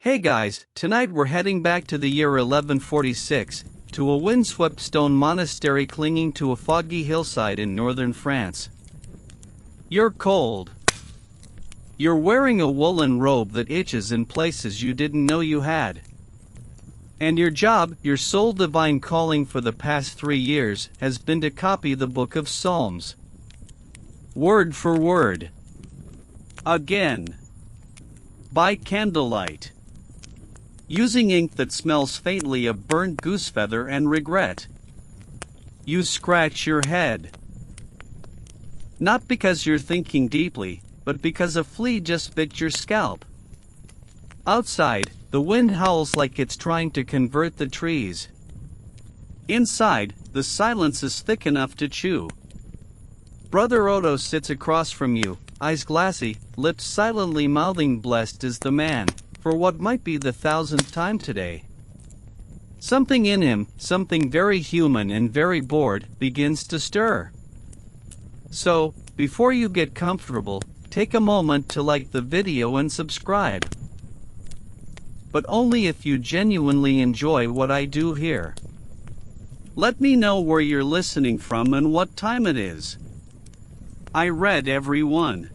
Hey guys, tonight we're heading back to the year 1146, to a windswept stone monastery clinging to a foggy hillside in northern France. You're cold. You're wearing a woolen robe that itches in places you didn't know you had. And your job, your sole divine calling for the past 3 years, has been to copy the Book of Psalms. Word for word. Again. By candlelight. Using ink that smells faintly of burnt goose feather and regret. You scratch your head. Not because you're thinking deeply, but because a flea just bit your scalp. Outside, the wind howls like it's trying to convert the trees. Inside, the silence is thick enough to chew. Brother Odo sits across from you, eyes glassy, lips silently mouthing "Blessed is the man," for what might be the 1000th time today. Something in him, something very human and very bored, begins to stir. So, before you get comfortable, take a moment to like the video and subscribe. But only if you genuinely enjoy what I do here. Let me know where you're listening from and what time it is. I read every one.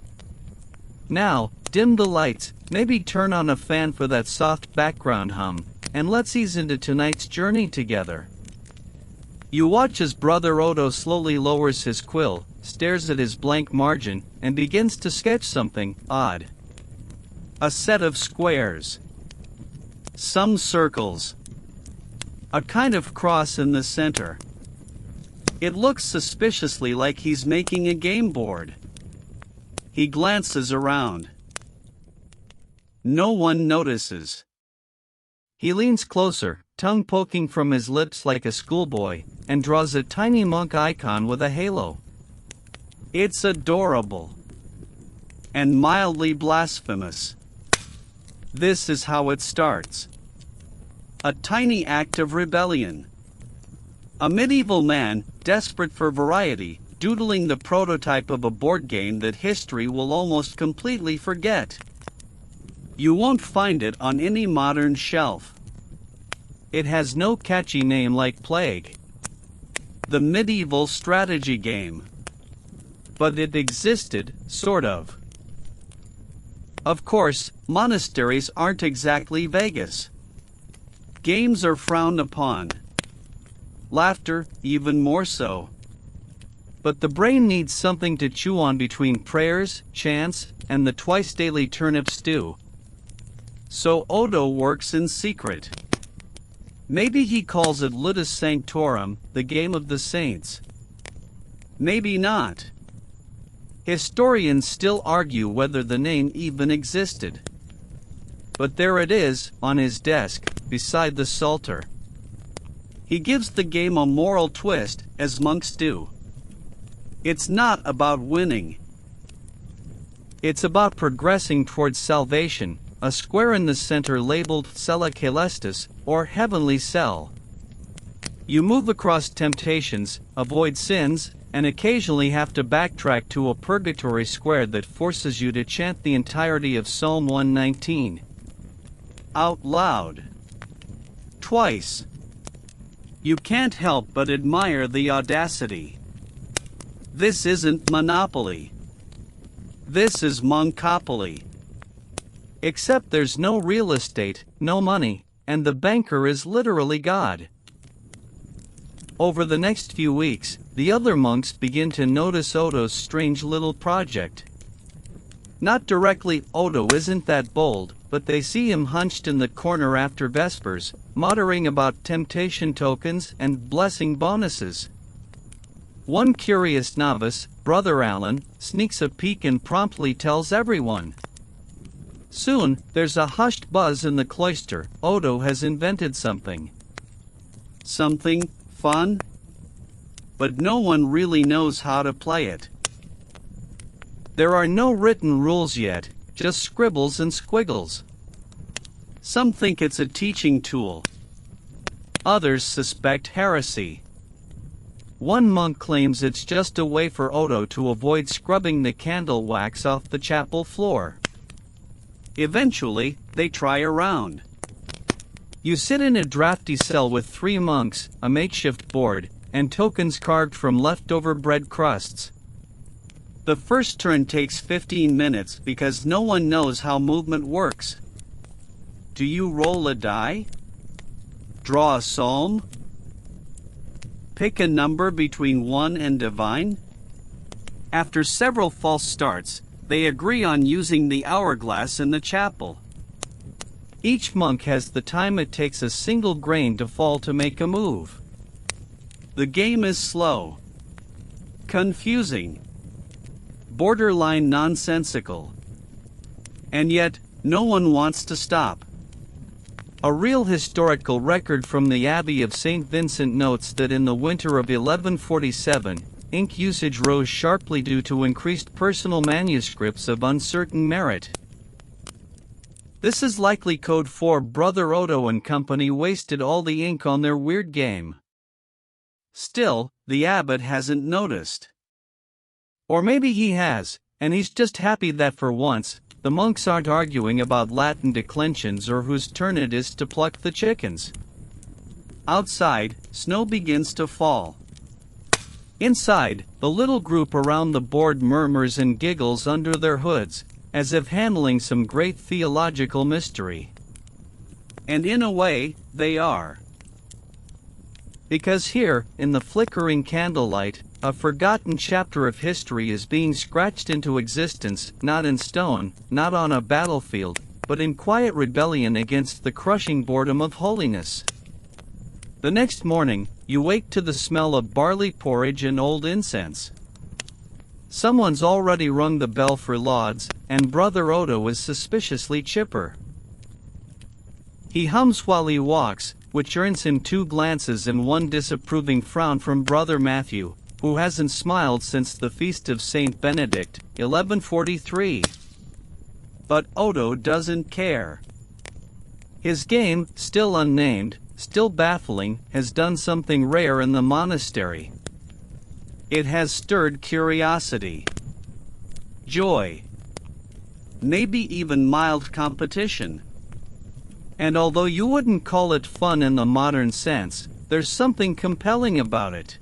Now, dim the lights, maybe turn on a fan for that soft background hum, and let's ease into tonight's journey together. You watch as Brother Odo slowly lowers his quill, stares at his blank margin, and begins to sketch something odd. A set of squares. Some circles. A kind of cross in the center. It looks suspiciously like he's making a game board. He glances around. No one notices. He leans closer, tongue poking from his lips like a schoolboy, and draws a tiny monk icon with a halo. It's adorable. And mildly blasphemous. This is how it starts. A tiny act of rebellion. A medieval man, desperate for variety, doodling the prototype of a board game that history will almost completely forget. You won't find it on any modern shelf. It has no catchy name like Plague. The medieval strategy game. But it existed, sort of. Of course, monasteries aren't exactly Vegas. Games are frowned upon. Laughter, even more so. But the brain needs something to chew on between prayers, chants, and the twice-daily turnip stew. So Odo works in secret. Maybe he calls it Ludus Sanctorum, the game of the saints. Maybe not. Historians still argue whether the name even existed. But there it is, on his desk, beside the Psalter. He gives the game a moral twist, as monks do. It's not about winning. It's about progressing towards salvation, a square in the center labeled Cella Caelestis, or Heavenly Cell. You move across temptations, avoid sins, and occasionally have to backtrack to a purgatory square that forces you to chant the entirety of Psalm 119. Out loud. Twice. You can't help but admire the audacity. This isn't Monopoly. This is Monkopoly. Except there's no real estate, no money, and the banker is literally God. Over the next few weeks, the other monks begin to notice Odo's strange little project. Not directly, Odo isn't that bold, but they see him hunched in the corner after Vespers, muttering about temptation tokens and blessing bonuses. One curious novice, Brother Alan, sneaks a peek and promptly tells everyone. Soon, there's a hushed buzz in the cloister. Odo has invented something. Something fun? But no one really knows how to play it. There are no written rules yet, just scribbles and squiggles. Some think it's a teaching tool. Others suspect heresy. One monk claims it's just a way for Odo to avoid scrubbing the candle wax off the chapel floor. Eventually, they try a round. You sit in a drafty cell with 3 monks, a makeshift board, and tokens carved from leftover bread crusts. The first turn takes 15 minutes because no one knows how movement works. Do you roll a die? Draw a psalm? Pick a number between 1 and divine? After several false starts, they agree on using the hourglass in the chapel. Each monk has the time it takes a single grain to fall to make a move. The game is slow, confusing, borderline nonsensical. And yet, no one wants to stop. A real historical record from the Abbey of St. Vincent notes that in the winter of 1147, ink usage rose sharply due to increased personal manuscripts of uncertain merit. This is likely code for Brother Odo and company wasted all the ink on their weird game. Still, the abbot hasn't noticed. Or maybe he has, and he's just happy that for once, the monks aren't arguing about Latin declensions or whose turn it is to pluck the chickens. Outside, snow begins to fall. Inside, the little group around the board murmurs and giggles under their hoods, as if handling some great theological mystery. And in a way, they are. Because here, in the flickering candlelight, a forgotten chapter of history is being scratched into existence, not in stone, not on a battlefield, but in quiet rebellion against the crushing boredom of holiness. The next morning, you wake to the smell of barley porridge and old incense. Someone's already rung the bell for lauds, and Brother Odo is suspiciously chipper. He hums while he walks, which earns him 2 glances and 1 disapproving frown from Brother Matthew, who hasn't smiled since the feast of Saint Benedict, 1143. But Odo doesn't care. His game, still unnamed, still baffling, has done something rare in the monastery. It has stirred curiosity, joy, maybe even mild competition. And although you wouldn't call it fun in the modern sense, there's something compelling about it.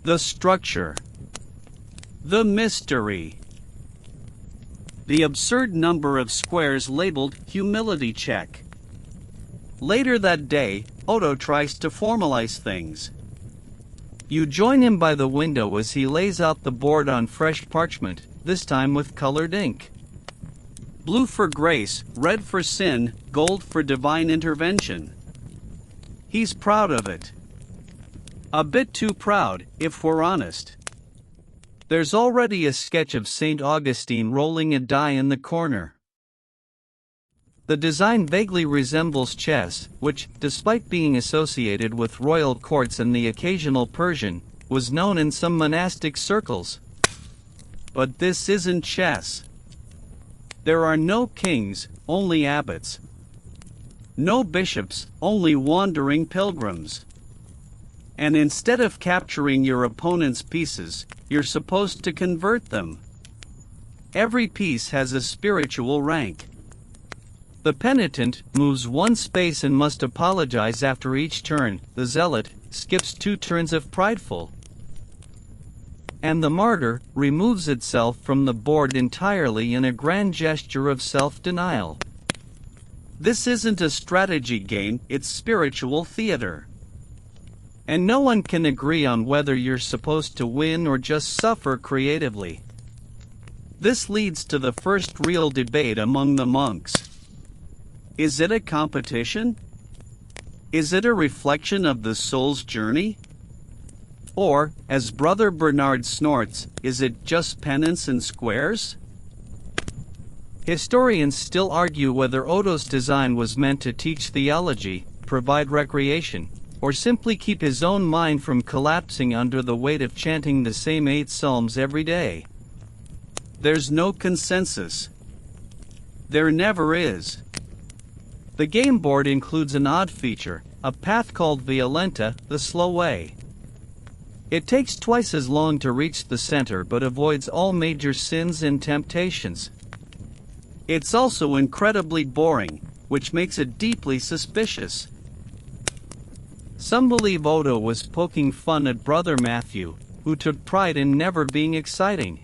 The structure, the mystery, the absurd number of squares labeled humility check. Later that day, Odo tries to formalize things. You join him by the window as he lays out the board on fresh parchment, this time with colored ink. Blue for grace, red for sin, gold for divine intervention. He's proud of it. A bit too proud, if we're honest. There's already a sketch of St. Augustine rolling a die in the corner. The design vaguely resembles chess, which, despite being associated with royal courts and the occasional Persian, was known in some monastic circles. But this isn't chess. There are no kings, only abbots. No bishops, only wandering pilgrims. And instead of capturing your opponent's pieces, you're supposed to convert them. Every piece has a spiritual rank. The penitent moves 1 space and must apologize after each turn. The zealot skips 2 turns if prideful. And the martyr removes itself from the board entirely in a grand gesture of self-denial. This isn't a strategy game, it's spiritual theater. And no one can agree on whether you're supposed to win or just suffer creatively. This leads to the first real debate among the monks. Is it a competition? Is it a reflection of the soul's journey? Or, as Brother Bernard snorts, is it just penance and squares? Historians still argue whether Odo's design was meant to teach theology, provide recreation, or simply keep his own mind from collapsing under the weight of chanting the same 8 psalms every day. There's no consensus. There never is. The game board includes an odd feature, a path called Violenta, the slow way. It takes twice as long to reach the center but avoids all major sins and temptations. It's also incredibly boring, which makes it deeply suspicious. Some believe Odo was poking fun at Brother Matthew, who took pride in never being exciting.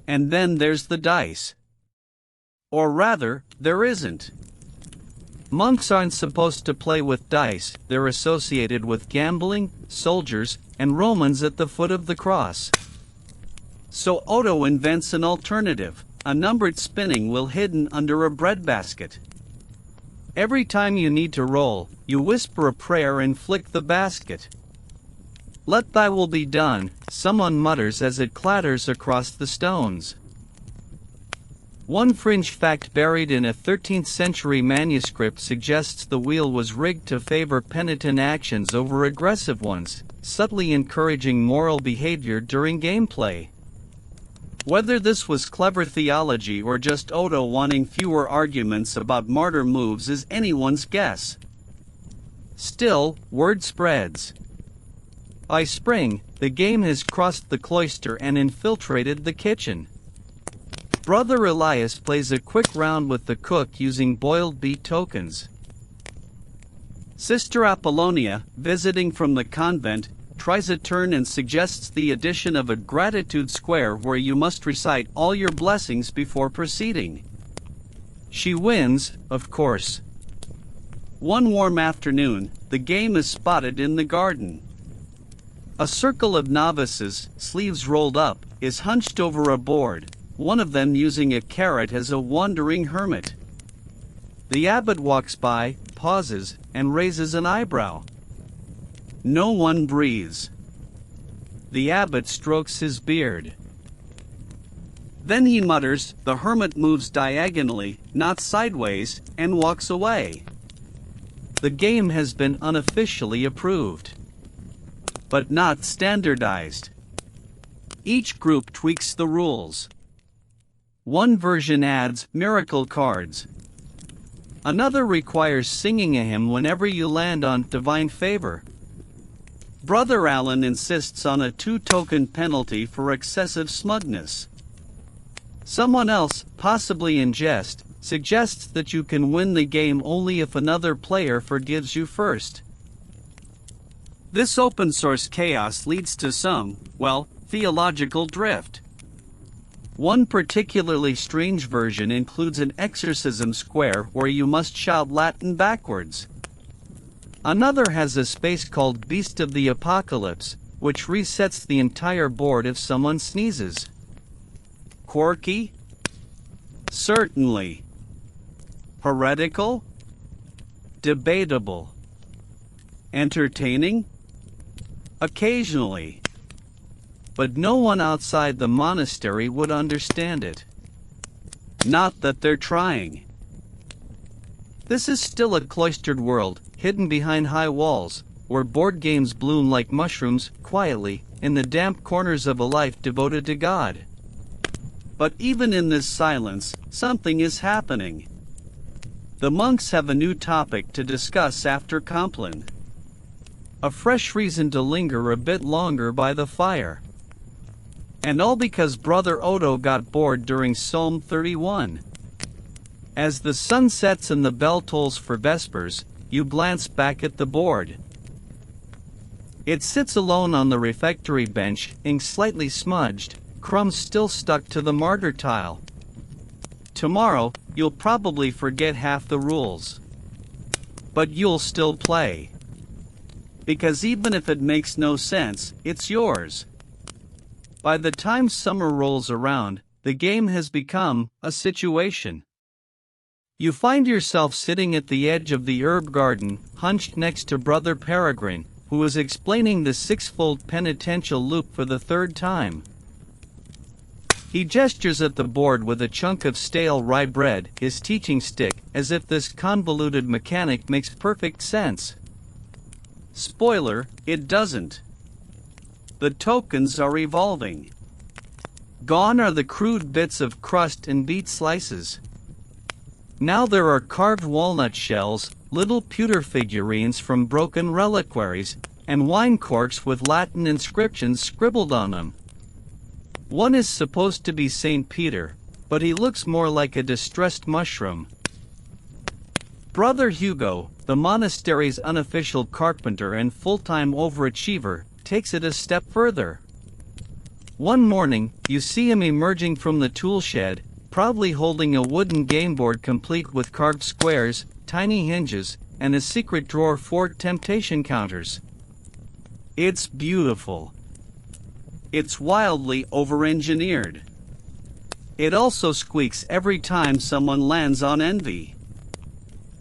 And then there's the dice. Or rather, there isn't. Monks aren't supposed to play with dice, they're associated with gambling, soldiers, and Romans at the foot of the cross. So Odo invents an alternative, a numbered spinning wheel hidden under a breadbasket. Every time you need to roll, you whisper a prayer and flick the basket. "Let thy will be done," someone mutters as it clatters across the stones. One fringe fact buried in a 13th century manuscript suggests the wheel was rigged to favor penitent actions over aggressive ones, subtly encouraging moral behavior during gameplay. Whether this was clever theology or just Odo wanting fewer arguments about martyr moves is anyone's guess. Still, word spreads. By spring, the game has crossed the cloister and infiltrated the kitchen. Brother Elias plays a quick round with the cook using boiled beet tokens. Sister Apollonia, visiting from the convent, tries a turn and suggests the addition of a gratitude square where you must recite all your blessings before proceeding. She wins, of course. One warm afternoon, the game is spotted in the garden. A circle of novices, sleeves rolled up, is hunched over a board, one of them using a carrot as a wandering hermit. The abbot walks by, pauses, and raises an eyebrow. No one breathes. The abbot strokes his beard. Then he mutters, the hermit moves diagonally, not sideways, and walks away. The game has been unofficially approved, but not standardized. Each group tweaks the rules. One version adds miracle cards. Another requires singing a hymn whenever you land on divine favor. Brother Allen insists on a 2-token penalty for excessive smugness. Someone else, possibly in jest, suggests that you can win the game only if another player forgives you first. This open-source chaos leads to some, well, theological drift. One particularly strange version includes an exorcism square where you must shout Latin backwards. Another has a space called Beast of the Apocalypse, which resets the entire board if someone sneezes. Quirky? Certainly. Heretical? Debatable. Entertaining? Occasionally. But no one outside the monastery would understand it. Not that they're trying. This is still a cloistered world, hidden behind high walls, where board games bloom like mushrooms, quietly, in the damp corners of a life devoted to God. But even in this silence, something is happening. The monks have a new topic to discuss after Compline. A fresh reason to linger a bit longer by the fire. And all because Brother Odo got bored during Psalm 31. As the sun sets and the bell tolls for Vespers, you glance back at the board. It sits alone on the refectory bench, ink slightly smudged, crumbs still stuck to the martyr tile. Tomorrow, you'll probably forget half the rules. But you'll still play. Because even if it makes no sense, it's yours. By the time summer rolls around, the game has become a situation. You find yourself sitting at the edge of the herb garden, hunched next to Brother Peregrine, who is explaining the six-fold penitential loop for the third time. He gestures at the board with a chunk of stale rye bread, his teaching stick, as if this convoluted mechanic makes perfect sense. Spoiler, it doesn't. The tokens are evolving. Gone are the crude bits of crust and beet slices. Now there are carved walnut shells, little pewter figurines from broken reliquaries, and wine corks with Latin inscriptions scribbled on them. One is supposed to be St. Peter, but he looks more like a distressed mushroom. Brother Hugo, the monastery's unofficial carpenter and full-time overachiever, takes it a step further. One morning, you see him emerging from the tool shed, proudly holding a wooden game board complete with carved squares, tiny hinges, and a secret drawer for temptation counters. It's beautiful. It's wildly over-engineered. It also squeaks every time someone lands on envy.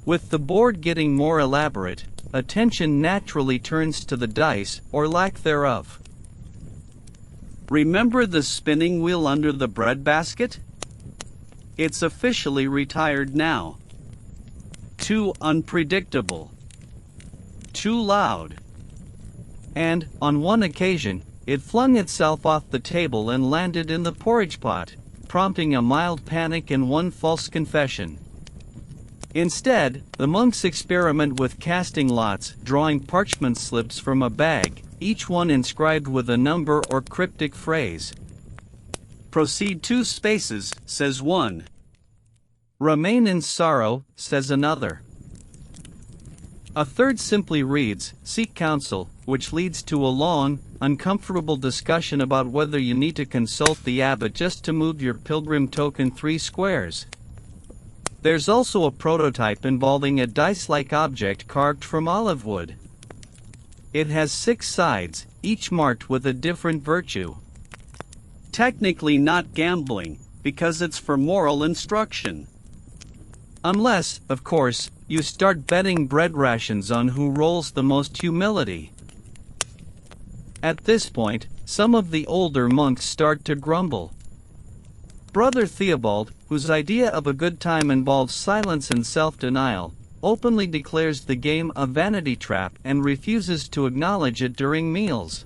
With the board getting more elaborate, attention naturally turns to the dice, or lack thereof. Remember the spinning wheel under the breadbasket? It's officially retired now. Too unpredictable. Too loud. And, on one occasion, it flung itself off the table and landed in the porridge pot, prompting a mild panic and one false confession. Instead, the monks experiment with casting lots, drawing parchment slips from a bag, each one inscribed with a number or cryptic phrase. Proceed 2 spaces, says one. Remain in sorrow, says another. A third simply reads, seek counsel, which leads to a long, uncomfortable discussion about whether you need to consult the abbot just to move your pilgrim token 3 squares. There's also a prototype involving a dice-like object carved from olive wood. It has 6 sides, each marked with a different virtue. Technically not gambling, because it's for moral instruction. Unless, of course, you start betting bread rations on who rolls the most humility. At this point, some of the older monks start to grumble. Brother Theobald, whose idea of a good time involves silence and self-denial, openly declares the game a vanity trap and refuses to acknowledge it during meals.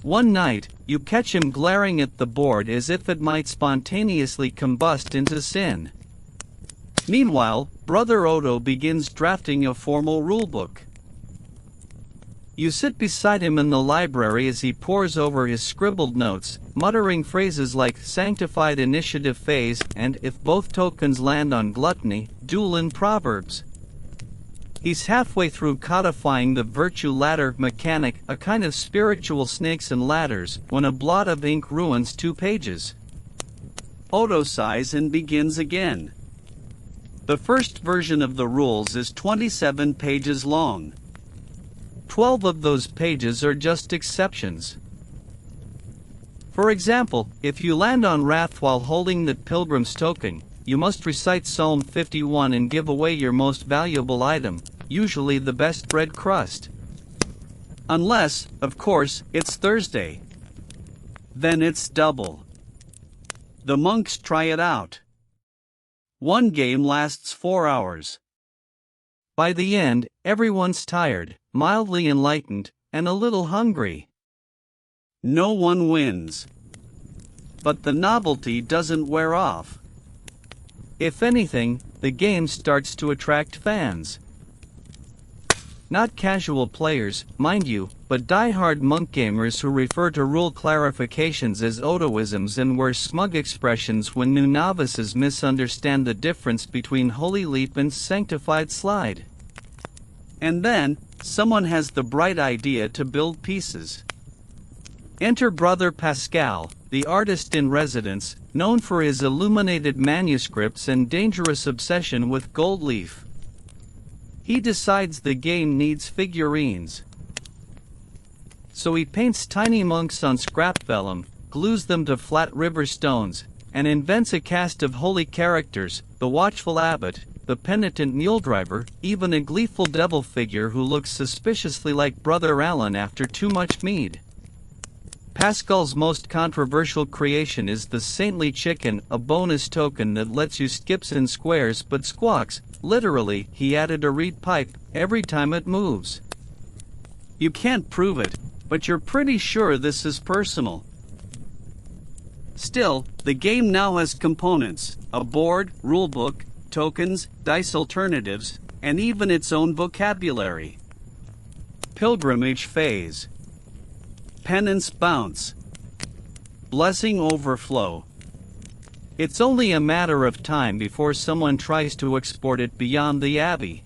One night, you catch him glaring at the board as if it might spontaneously combust into sin. Meanwhile, Brother Odo begins drafting a formal rulebook. You sit beside him in the library as he pores over his scribbled notes, muttering phrases like sanctified initiative phase and if both tokens land on gluttony, duel in Proverbs. He's halfway through codifying the virtue ladder mechanic, a kind of spiritual snakes and ladders, when a blot of ink ruins 2 pages. Odo sighs and begins again. The first version of the rules is 27 pages long. 12 of those pages are just exceptions. For example, if you land on wrath while holding the pilgrim's token, you must recite Psalm 51 and give away your most valuable item, usually the best bread crust. Unless, of course, it's Thursday. Then it's double. The monks try it out. One game lasts 4 hours. By the end, everyone's tired, mildly enlightened, and a little hungry. No one wins. But the novelty doesn't wear off. If anything, the game starts to attract fans. Not casual players, mind you, but die-hard monk gamers who refer to rule clarifications as Odoisms and wear smug expressions when new novices misunderstand the difference between Holy Leap and Sanctified Slide. And then, someone has the bright idea to build pieces. Enter Brother Pascal, the artist in residence, known for his illuminated manuscripts and dangerous obsession with gold leaf. He decides the game needs figurines. So he paints tiny monks on scrap vellum, glues them to flat river stones, and invents a cast of holy characters, the watchful abbot, the penitent mule driver, even a gleeful devil figure who looks suspiciously like Brother Allen after too much mead. Pascal's most controversial creation is the saintly chicken, a bonus token that lets you skips in squares but squawks. Literally, he added a reed pipe every time it moves. You can't prove it, but you're pretty sure this is personal. Still, the game now has components, a board, rulebook, tokens, dice alternatives, and even its own vocabulary. Pilgrimage phase. Penance bounce. Blessing overflow. It's only a matter of time before someone tries to export it beyond the abbey.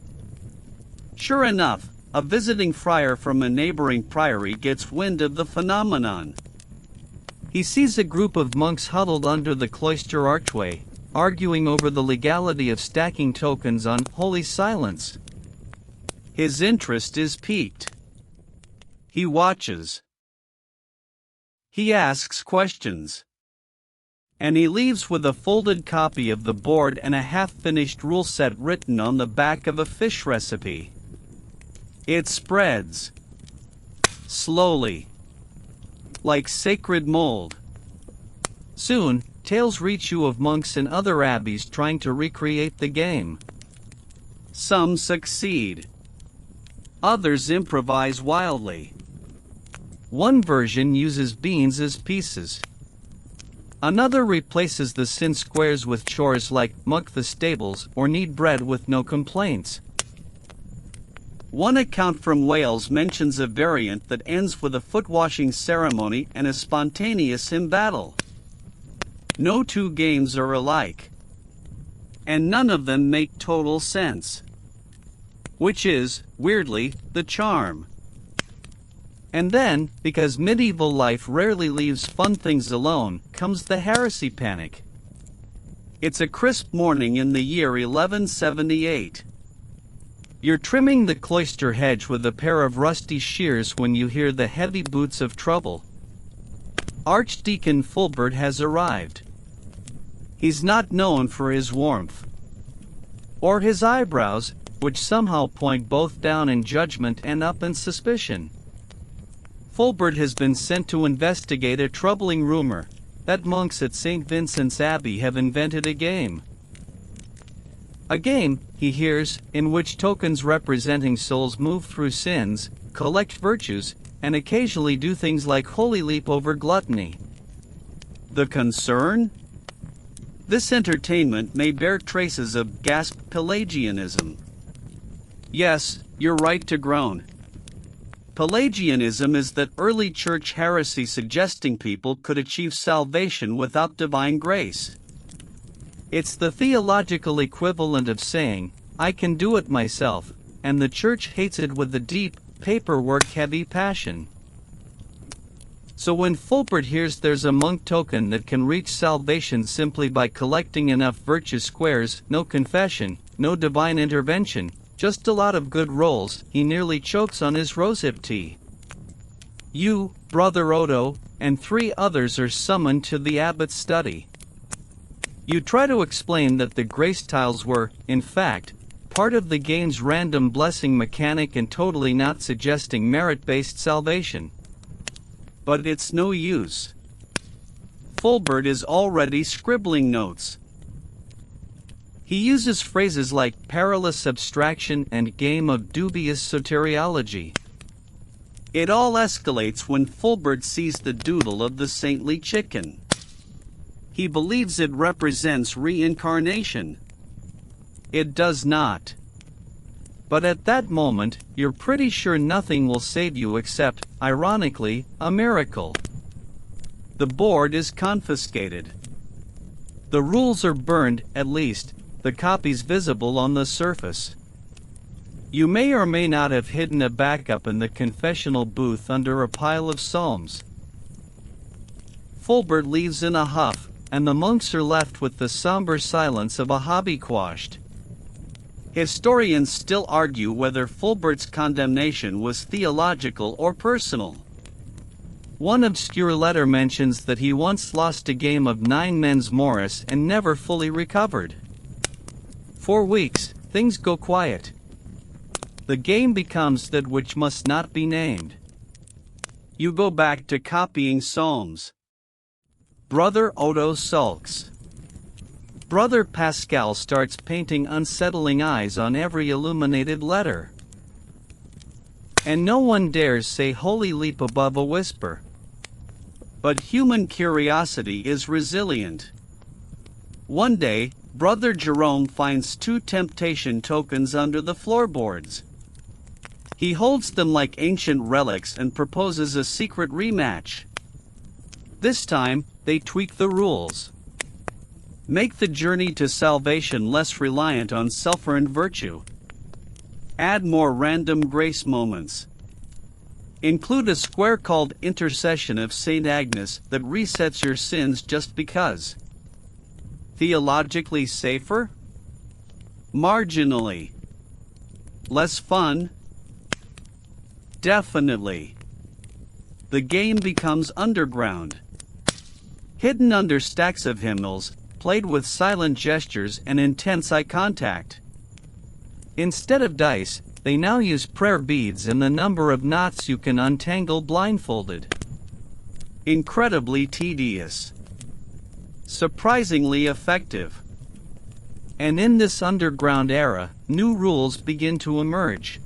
Sure enough, a visiting friar from a neighboring priory gets wind of the phenomenon. He sees a group of monks huddled under the cloister archway, arguing over the legality of stacking tokens on holy silence. His interest is piqued. He watches. He asks questions. And he leaves with a folded copy of the board and a half-finished rule set written on the back of a fish recipe. It spreads. Slowly. Like sacred mold. Soon, tales reach you of monks in other abbeys trying to recreate the game. Some succeed. Others improvise wildly. One version uses beans as pieces. Another replaces the sin squares with chores like muck the stables or knead bread with no complaints. One account from Wales mentions a variant that ends with a foot-washing ceremony and a spontaneous embattle. No two games are alike. And none of them make total sense. Which is, weirdly, the charm. And then, because medieval life rarely leaves fun things alone, comes the heresy panic. It's a crisp morning in the year 1178. You're trimming the cloister hedge with a pair of rusty shears when you hear the heavy boots of trouble. Archdeacon Fulbert has arrived. He's not known for his warmth. Or his eyebrows, which somehow point both down in judgment and up in suspicion. Fulbert has been sent to investigate a troubling rumor that monks at St. Vincent's Abbey have invented a game. A game, he hears, in which tokens representing souls move through sins, collect virtues, and occasionally do things like holy leap over gluttony. The concern? This entertainment may bear traces of Pelagianism. Yes, you're right to groan. Pelagianism is that early church heresy suggesting people could achieve salvation without divine grace. It's the theological equivalent of saying, I can do it myself, and the church hates it with a deep, paperwork-heavy passion. So when Fulbert hears there's a monk token that can reach salvation simply by collecting enough virtue squares, no confession, no divine intervention, just a lot of good rolls, he nearly chokes on his rosehip tea. You, Brother Odo, and 3 others are summoned to the abbot's study. You try to explain that the grace tiles were, in fact, part of the game's random blessing mechanic and totally not suggesting merit-based salvation. But it's no use. Fulbert is already scribbling notes. He uses phrases like perilous abstraction and game of dubious soteriology. It all escalates when Fulbert sees the doodle of the saintly chicken. He believes it represents reincarnation. It does not. But at that moment, you're pretty sure nothing will save you except, ironically, a miracle. The board is confiscated. The rules are burned, at least, the copies visible on the surface. You may or may not have hidden a backup in the confessional booth under a pile of psalms. Fulbert leaves in a huff, and the monks are left with the somber silence of a hobby quashed. Historians still argue whether Fulbert's condemnation was theological or personal. One obscure letter mentions that he once lost a game of 9 men's Morris and never fully recovered. 4 weeks, things go quiet. The game becomes that which must not be named. You go back to copying psalms. Brother Odo sulks. Brother Pascal starts painting unsettling eyes on every illuminated letter. And no one dares say holy leap above a whisper. But human curiosity is resilient. One day, Brother Jerome finds 2 temptation tokens under the floorboards. He holds them like ancient relics and proposes a secret rematch. This time, they tweak the rules. Make the journey to salvation less reliant on self-earned virtue. Add more random grace moments. Include a square called Intercession of St. Agnes that resets your sins just because. Theologically safer? Marginally. Less fun? Definitely. The game becomes underground. Hidden under stacks of hymnals, played with silent gestures and intense eye contact. Instead of dice, they now use prayer beads and the number of knots you can untangle blindfolded. Incredibly tedious. Surprisingly effective. And in this underground era, new rules begin to emerge.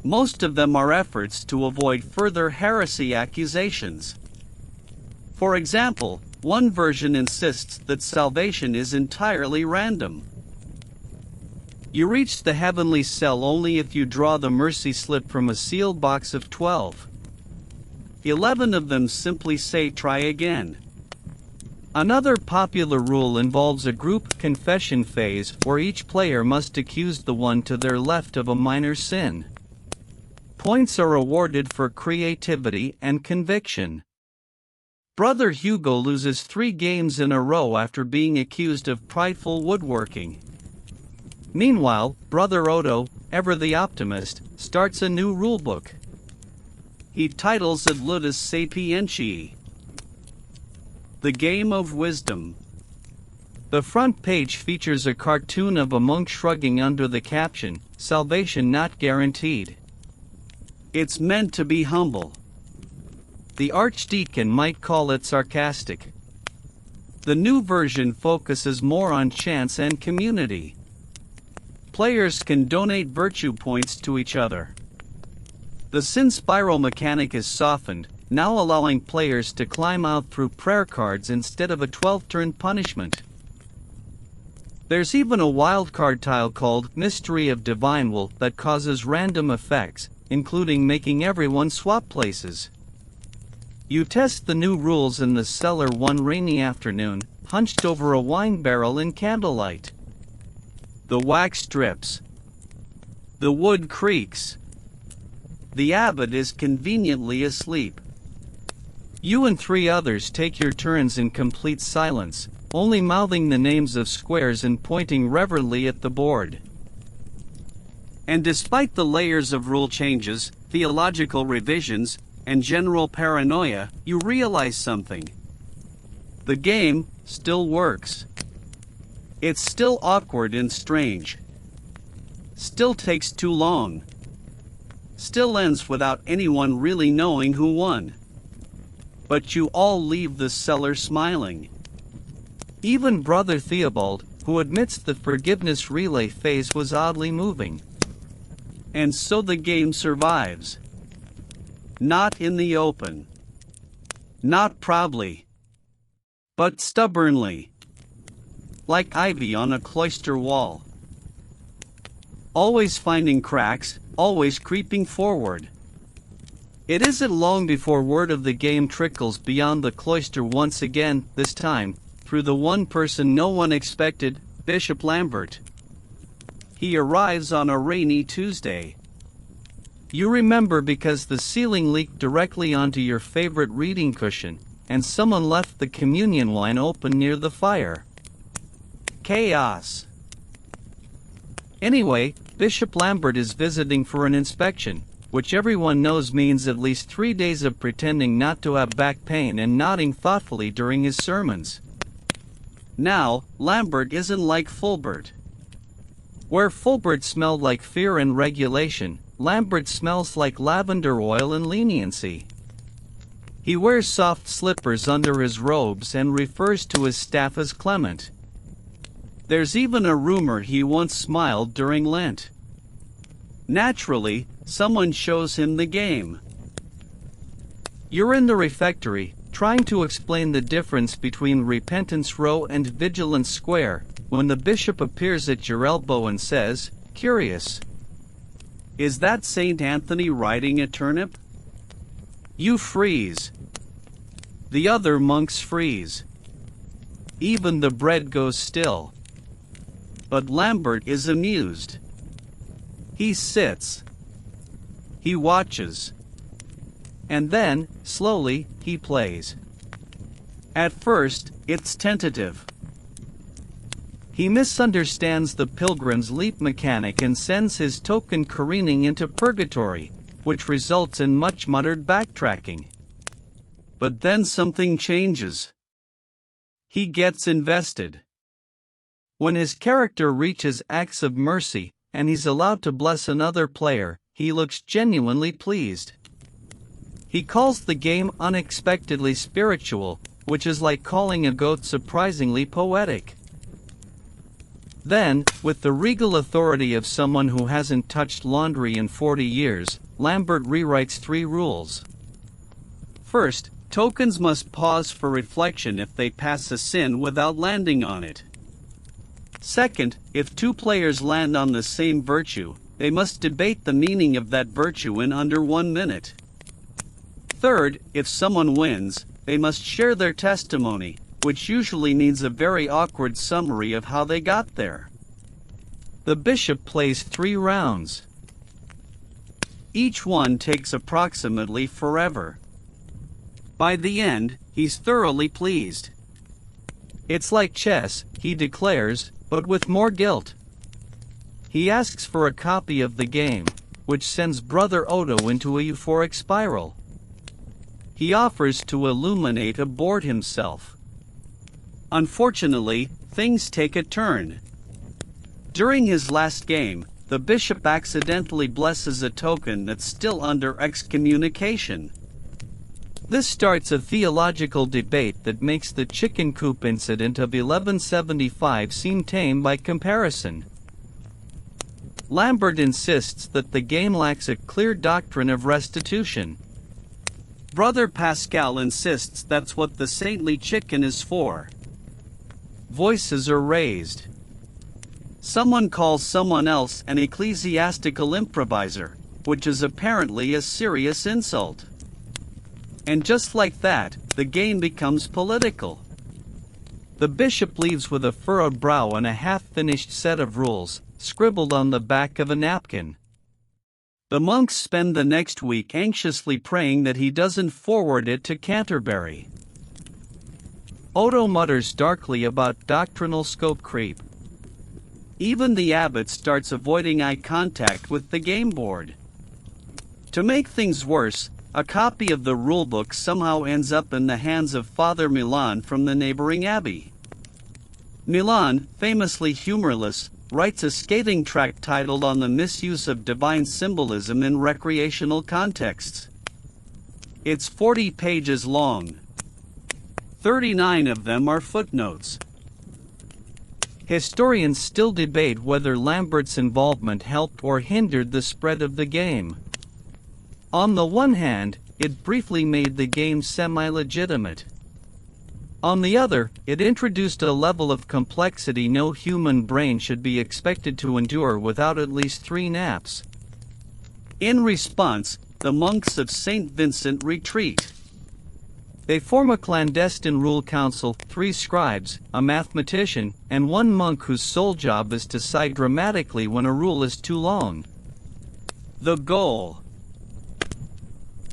Most of them are efforts to avoid further heresy accusations. For example, one version insists that salvation is entirely random. You reach the heavenly cell only if you draw the mercy slip from a sealed box of 12. 11 of them simply say try again. Another popular rule involves a group confession phase where each player must accuse the one to their left of a minor sin. Points are awarded for creativity and conviction. Brother Hugo loses 3 games in a row after being accused of prideful woodworking. Meanwhile, Brother Odo, ever the optimist, starts a new rulebook. He titles it Ludus Sapientiae. The Game of Wisdom. The front page features a cartoon of a monk shrugging under the caption, "Salvation not guaranteed." It's meant to be humble. The archdeacon might call it sarcastic. The new version focuses more on chance and community. Players can donate virtue points to each other. The sin spiral mechanic is softened, now allowing players to climb out through prayer cards instead of a 12-turn punishment. There's even a wildcard tile called Mystery of Divine Will that causes random effects, including making everyone swap places. You test the new rules in the cellar one rainy afternoon, hunched over a wine barrel in candlelight. The wax drips. The wood creaks. The abbot is conveniently asleep. You and 3 others take your turns in complete silence, only mouthing the names of squares and pointing reverently at the board. And despite the layers of rule changes, theological revisions, and general paranoia, you realize something. The game still works. It's still awkward and strange. Still takes too long. Still ends without anyone really knowing who won. But you all leave the cellar smiling. Even Brother Theobald, who admits the forgiveness relay phase was oddly moving. And so the game survives. Not in the open. Not proudly. But stubbornly. Like ivy on a cloister wall. Always finding cracks, always creeping forward. It isn't long before word of the game trickles beyond the cloister once again, this time, through the one person no one expected, Bishop Lambert. He arrives on a rainy Tuesday. You remember because the ceiling leaked directly onto your favorite reading cushion, and someone left the communion wine open near the fire. Chaos. Anyway, Bishop Lambert is visiting for an inspection, which everyone knows means at least 3 days of pretending not to have back pain and nodding thoughtfully during his sermons. Now, Lambert isn't like Fulbert. Where Fulbert smelled like fear and regulation, Lambert smells like lavender oil and leniency. He wears soft slippers under his robes and refers to his staff as Clement. There's even a rumor he once smiled during Lent. Naturally, someone shows him the game. You're in the refectory, trying to explain the difference between Repentance Row and Vigilance Square, when the bishop appears at your elbow and says, "Curious. Is that St. Anthony riding a turnip?" You freeze. The other monks freeze. Even the bread goes still. But Lambert is amused. He sits. He watches. And then, slowly, he plays. At first, it's tentative. He misunderstands the Pilgrim's Leap mechanic and sends his token careening into purgatory, which results in much muttered backtracking. But then something changes. He gets invested. When his character reaches acts of mercy, and he's allowed to bless another player, he looks genuinely pleased. He calls the game unexpectedly spiritual, which is like calling a goat surprisingly poetic. Then, with the regal authority of someone who hasn't touched laundry in 40 years, Lambert rewrites 3 rules. First, tokens must pause for reflection if they pass a sin without landing on it. Second, if 2 players land on the same virtue, they must debate the meaning of that virtue in under 1 minute. Third, if someone wins, they must share their testimony, which usually needs a very awkward summary of how they got there. The bishop plays 3 rounds. Each one takes approximately forever. By the end, he's thoroughly pleased. It's like chess, he declares, but with more guilt. He asks for a copy of the game, which sends Brother Odo into a euphoric spiral. He offers to illuminate a board himself. Unfortunately, things take a turn. During his last game, the bishop accidentally blesses a token that's still under excommunication. This starts a theological debate that makes the chicken coop incident of 1175 seem tame by comparison. Lambert insists that the game lacks a clear doctrine of restitution. Brother Pascal insists that's what the saintly chicken is for. Voices are raised. Someone calls someone else an ecclesiastical improviser, which is apparently a serious insult. And just like that, the game becomes political. The bishop leaves with a furrowed brow and a half-finished set of rules, scribbled on the back of a napkin. The monks spend the next week anxiously praying that he doesn't forward it to Canterbury. Odo mutters darkly about doctrinal scope creep. Even the abbot starts avoiding eye contact with the game board. To make things worse, a copy of the rulebook somehow ends up in the hands of Father Milan from the neighboring abbey. Milan, famously humorless, writes a scathing tract titled On the Misuse of Divine Symbolism in Recreational Contexts. It's 40 pages long. 39 of them are footnotes. Historians still debate whether Lambert's involvement helped or hindered the spread of the game. On the one hand, it briefly made the game semi-legitimate. On the other, it introduced a level of complexity no human brain should be expected to endure without at least 3 naps. In response, the monks of St. Vincent retreat. They form a clandestine rule council, 3 scribes, a mathematician, and 1 monk whose sole job is to sigh dramatically when a rule is too long. The goal: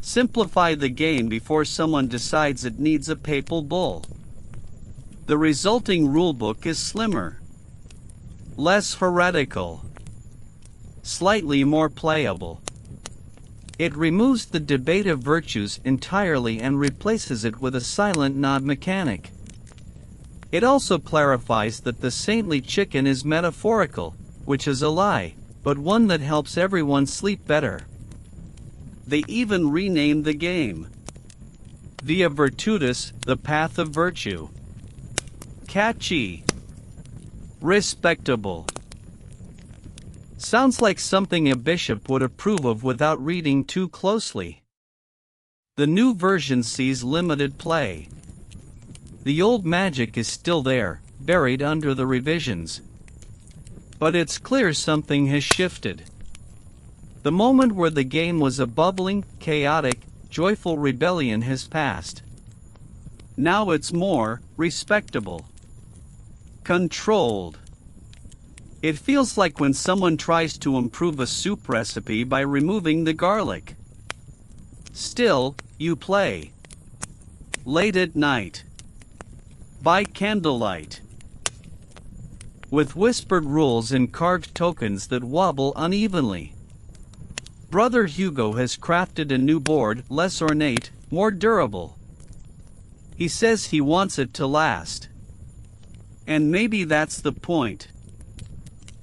simplify the game before someone decides it needs a papal bull. The resulting rulebook is slimmer, less heretical, slightly more playable. It removes the debate of virtues entirely and replaces it with a silent nod mechanic. It also clarifies that the saintly chicken is metaphorical, which is a lie, but one that helps everyone sleep better. They even renamed the game. Via Virtutis, the Path of Virtue. Catchy. Respectable. Sounds like something a bishop would approve of without reading too closely. The new version sees limited play. The old magic is still there, buried under the revisions. But it's clear something has shifted. The moment where the game was a bubbling, chaotic, joyful rebellion has passed. Now it's more respectable. Controlled. It feels like when someone tries to improve a soup recipe by removing the garlic. Still, you play. Late at night. By candlelight. With whispered rules and carved tokens that wobble unevenly. Brother Hugo has crafted a new board, less ornate, more durable. He says he wants it to last. And maybe that's the point.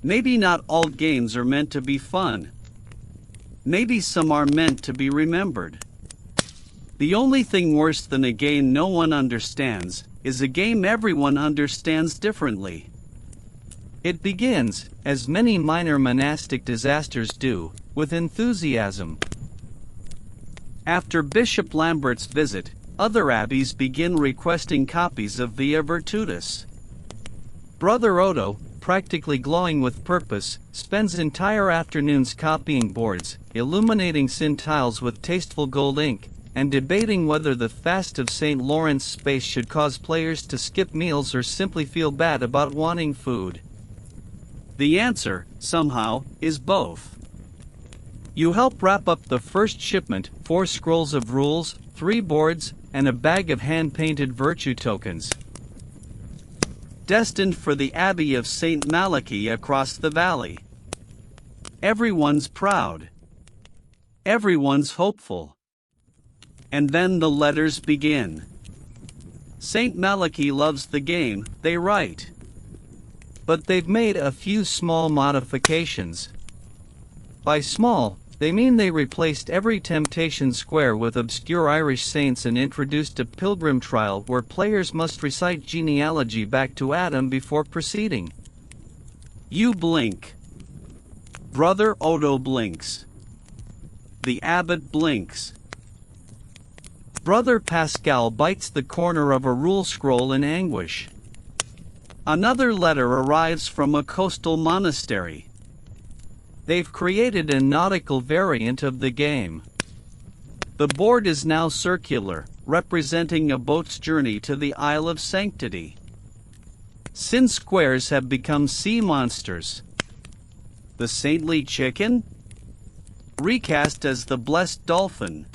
Maybe not all games are meant to be fun. Maybe some are meant to be remembered. The only thing worse than a game no one understands is a game everyone understands differently. It begins, as many minor monastic disasters do, with enthusiasm. After Bishop Lambert's visit, other abbeys begin requesting copies of Via Virtutis. Brother Odo, practically glowing with purpose, spends entire afternoons copying boards, illuminating sin tiles with tasteful gold ink, and debating whether the fast of St. Lawrence space should cause players to skip meals or simply feel bad about wanting food. The answer, somehow, is both. You help wrap up the first shipment, 4 scrolls of rules, 3 boards, and a bag of hand-painted virtue tokens. Destined for the Abbey of St. Malachy across the valley. Everyone's proud. Everyone's hopeful. And then the letters begin. St. Malachy loves the game, they write. But they've made a few small modifications. By small, they mean they replaced every temptation square with obscure Irish saints and introduced a pilgrim trial where players must recite genealogy back to Adam before proceeding. You blink. Brother Odo blinks. The abbot blinks. Brother Pascal bites the corner of a rule scroll in anguish. Another letter arrives from a coastal monastery. They've created a nautical variant of the game. The board is now circular, representing a boat's journey to the Isle of Sanctity. Sin squares have become sea monsters. The saintly chicken? Recast as the blessed dolphin.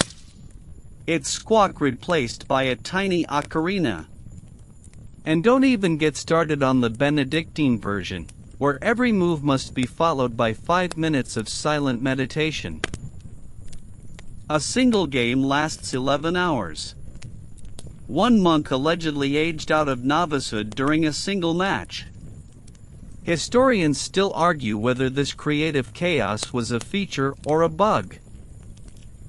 Its squawk replaced by a tiny ocarina. And don't even get started on the Benedictine version, where every move must be followed by 5 minutes of silent meditation. A single game lasts 11 hours. One monk allegedly aged out of novicehood during a single match. Historians still argue whether this creative chaos was a feature or a bug.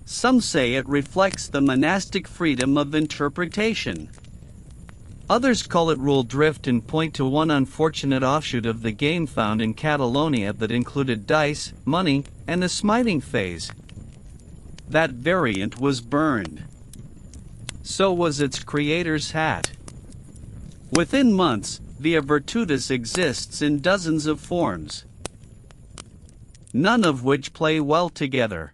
Some say it reflects the monastic freedom of interpretation. Others call it rule drift and point to one unfortunate offshoot of the game found in Catalonia that included dice, money, and a smiting phase. That variant was burned. So was its creator's hat. Within months, Via Virtutis exists in dozens of forms, none of which play well together.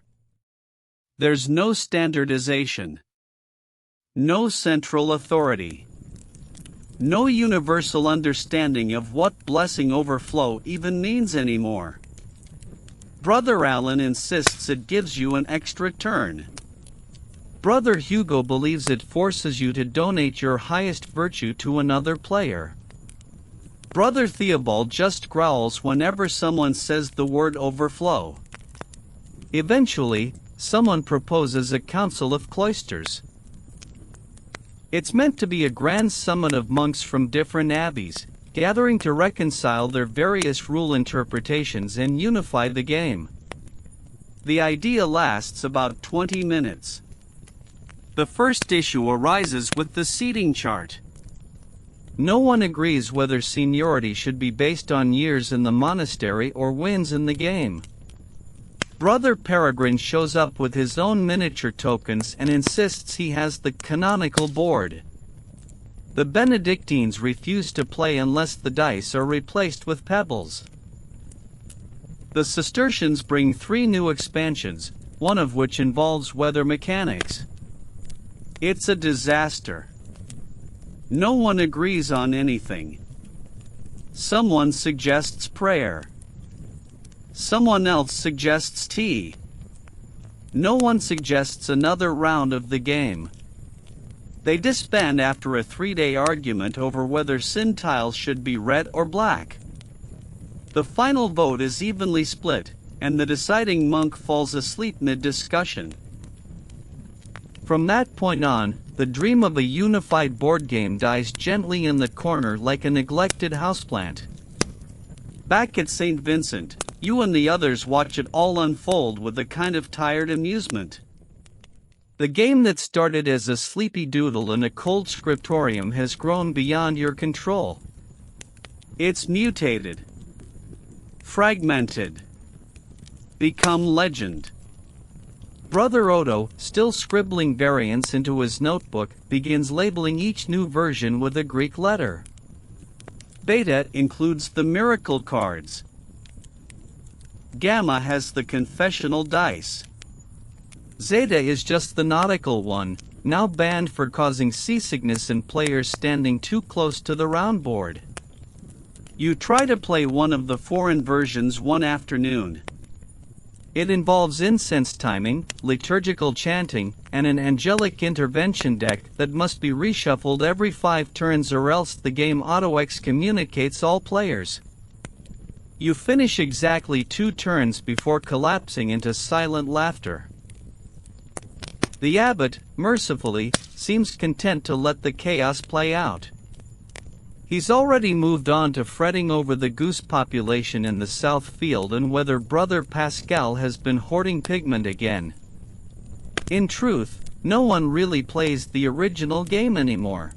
There's no standardization, no central authority. No universal understanding of what blessing overflow even means anymore. Brother Alan insists it gives you an extra turn. Brother Hugo believes it forces you to donate your highest virtue to another player. Brother Theobald just growls whenever someone says the word overflow. Eventually, someone proposes a council of cloisters. It's meant to be a grand summit of monks from different abbeys, gathering to reconcile their various rule interpretations and unify the game. The idea lasts about 20 minutes. The first issue arises with the seating chart. No one agrees whether seniority should be based on years in the monastery or wins in the game. Brother Peregrine shows up with his own miniature tokens and insists he has the canonical board. The Benedictines refuse to play unless the dice are replaced with pebbles. The Cistercians bring 3 new expansions, one of which involves weather mechanics. It's a disaster. No one agrees on anything. Someone suggests prayer. Someone else suggests tea. No one suggests another round of the game. They disband after a 3-day argument over whether sin tiles should be red or black. The final vote is evenly split, and the deciding monk falls asleep mid-discussion. From that point on, the dream of a unified board game dies gently in the corner like a neglected houseplant. Back at St. Vincent, you and the others watch it all unfold with a kind of tired amusement. The game that started as a sleepy doodle in a cold scriptorium has grown beyond your control. It's mutated, fragmented, become legend. Brother Odo, still scribbling variants into his notebook, begins labeling each new version with a Greek letter. Beta includes the miracle cards. Gamma has the confessional dice. Zeta is just the nautical one, now banned for causing seasickness in players standing too close to the round board. You try to play one of the foreign versions one afternoon. It involves incense timing, liturgical chanting, and an angelic intervention deck that must be reshuffled every 5 turns or else the game auto-excommunicates all players. You finish exactly 2 turns before collapsing into silent laughter. The abbot, mercifully, seems content to let the chaos play out. He's already moved on to fretting over the goose population in the south field and whether Brother Pascal has been hoarding pigment again. In truth, no one really plays the original game anymore.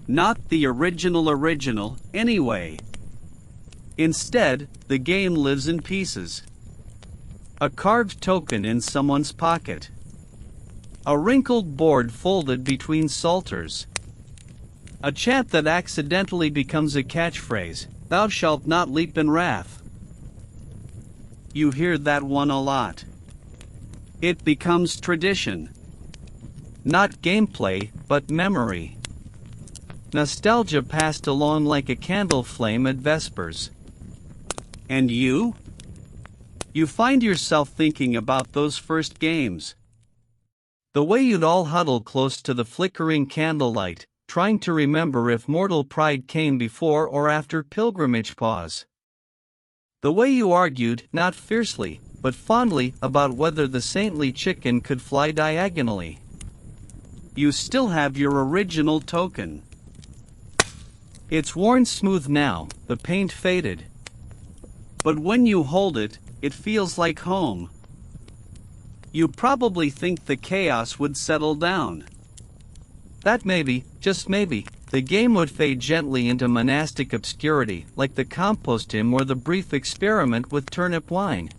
Not the original, anyway. Instead, the game lives in pieces. A carved token in someone's pocket. A wrinkled board folded between salters. A chant that accidentally becomes a catchphrase, "Thou shalt not leap in wrath." You hear that one a lot. It becomes tradition. Not gameplay, but memory. Nostalgia passed along like a candle flame at Vespers. And you? You find yourself thinking about those first games. The way you'd all huddle close to the flickering candlelight, trying to remember if mortal pride came before or after pilgrimage pause. The way you argued, not fiercely, but fondly, about whether the saintly chicken could fly diagonally. You still have your original token. It's worn smooth now, the paint faded. But when you hold it, it feels like home. You probably think the chaos would settle down. That maybe, just maybe, the game would fade gently into monastic obscurity, like the compost hymn or the brief experiment with turnip wine.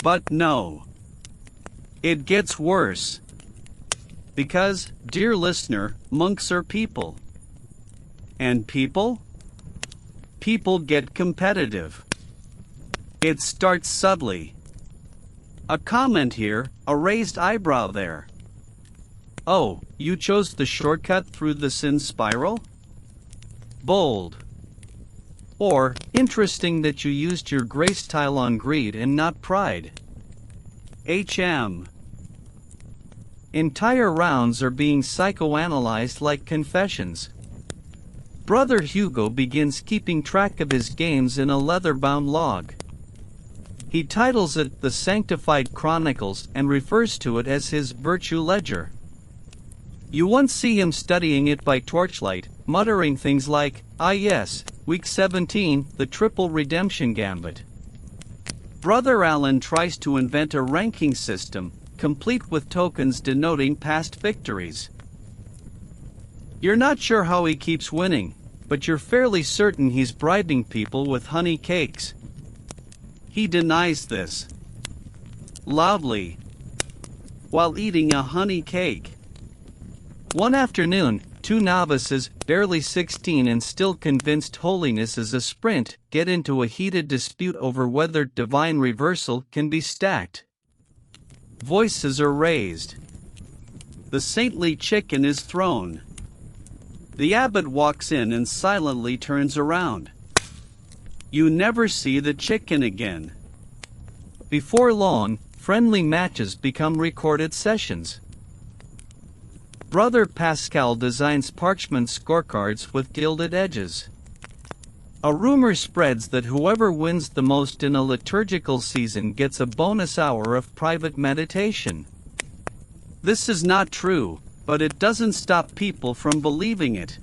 But no. It gets worse. Because, dear listener, monks are people. And people? People get competitive. It starts subtly. A comment here, a raised eyebrow there. Oh, you chose the shortcut through the sin spiral? Bold. Or, interesting that you used your grace tile on greed and not pride. HM. Entire rounds are being psychoanalyzed like confessions. Brother Hugo begins keeping track of his games in a leather-bound log. He titles it The Sanctified Chronicles and refers to it as his virtue ledger. You once see him studying it by torchlight, muttering things like, "Ah yes, week 17, the triple redemption gambit." Brother Alan tries to invent a ranking system, complete with tokens denoting past victories. You're not sure how he keeps winning, but you're fairly certain he's bribing people with honey cakes. He denies this. Loudly. While eating a honey cake. One afternoon, 2 novices, barely 16 and still convinced holiness is a sprint, get into a heated dispute over whether divine reversal can be stacked. Voices are raised. The saintly chicken is thrown. The abbot walks in and silently turns around. You never see the chicken again. Before long, friendly matches become recorded sessions. Brother Pascal designs parchment scorecards with gilded edges. A rumor spreads that whoever wins the most in a liturgical season gets a bonus hour of private meditation. This is not true, but it doesn't stop people from believing it.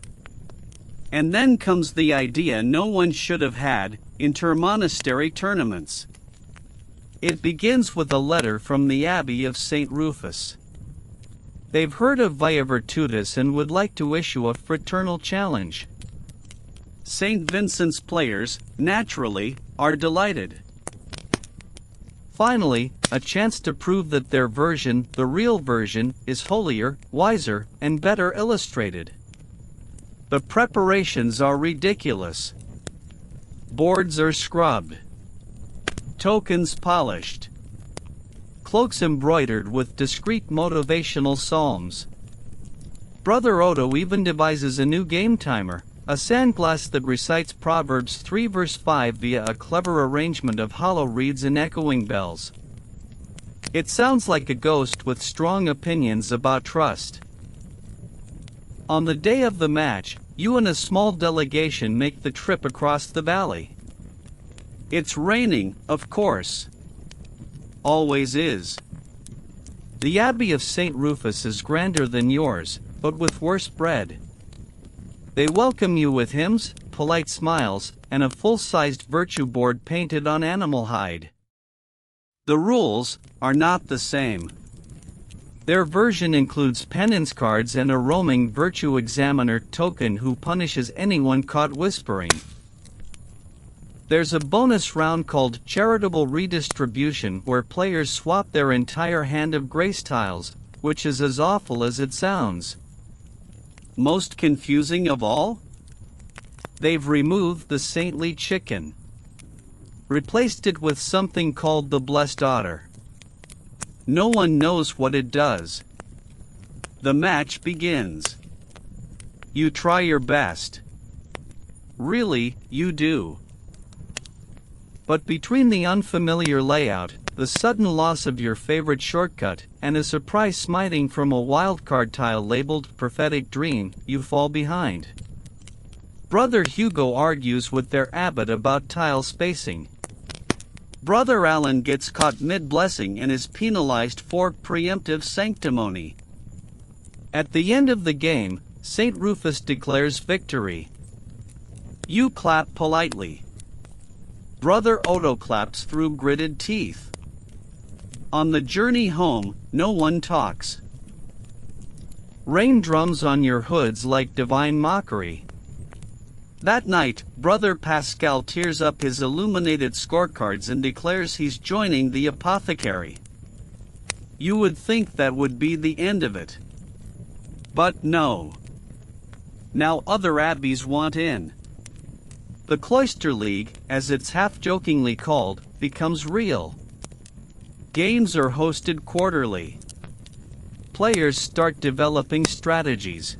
And then comes the idea no one should have had, inter-monastery tournaments. It begins with a letter from the Abbey of St. Rufus. They've heard of Via Virtutis and would like to issue a fraternal challenge. St. Vincent's players, naturally, are delighted. Finally, a chance to prove that their version, the real version, is holier, wiser, and better illustrated. The preparations are ridiculous. Boards are scrubbed. Tokens polished. Cloaks embroidered with discreet motivational psalms. Brother Odo even devises a new game timer, a sandglass that recites Proverbs 3 verse 5 via a clever arrangement of hollow reeds and echoing bells. It sounds like a ghost with strong opinions about trust. On the day of the match, you and a small delegation make the trip across the valley. It's raining, of course. Always is. The Abbey of St. Rufus is grander than yours, but with worse bread. They welcome you with hymns, polite smiles, and a full-sized virtue board painted on animal hide. The rules are not the same. Their version includes penance cards and a roaming virtue examiner token who punishes anyone caught whispering. There's a bonus round called Charitable Redistribution where players swap their entire hand of grace tiles, which is as awful as it sounds. Most confusing of all? They've removed the saintly chicken. Replaced it with something called the Blessed Otter. No one knows what it does. The match begins. You try your best. Really, you do. But between the unfamiliar layout, the sudden loss of your favorite shortcut, and a surprise smiting from a wildcard tile labeled Prophetic Dream, you fall behind. Brother Hugo argues with their abbot about tile spacing. Brother Alan gets caught mid-blessing and is penalized for preemptive sanctimony. At the end of the game, St. Rufus declares victory. You clap politely. Brother Odo claps through gritted teeth. On the journey home, no one talks. Rain drums on your hoods like divine mockery. That night, Brother Pascal tears up his illuminated scorecards and declares he's joining the apothecary. You would think that would be the end of it. But no. Now other abbeys want in. The Cloister League, as it's half-jokingly called, becomes real. Games are hosted quarterly. Players start developing strategies.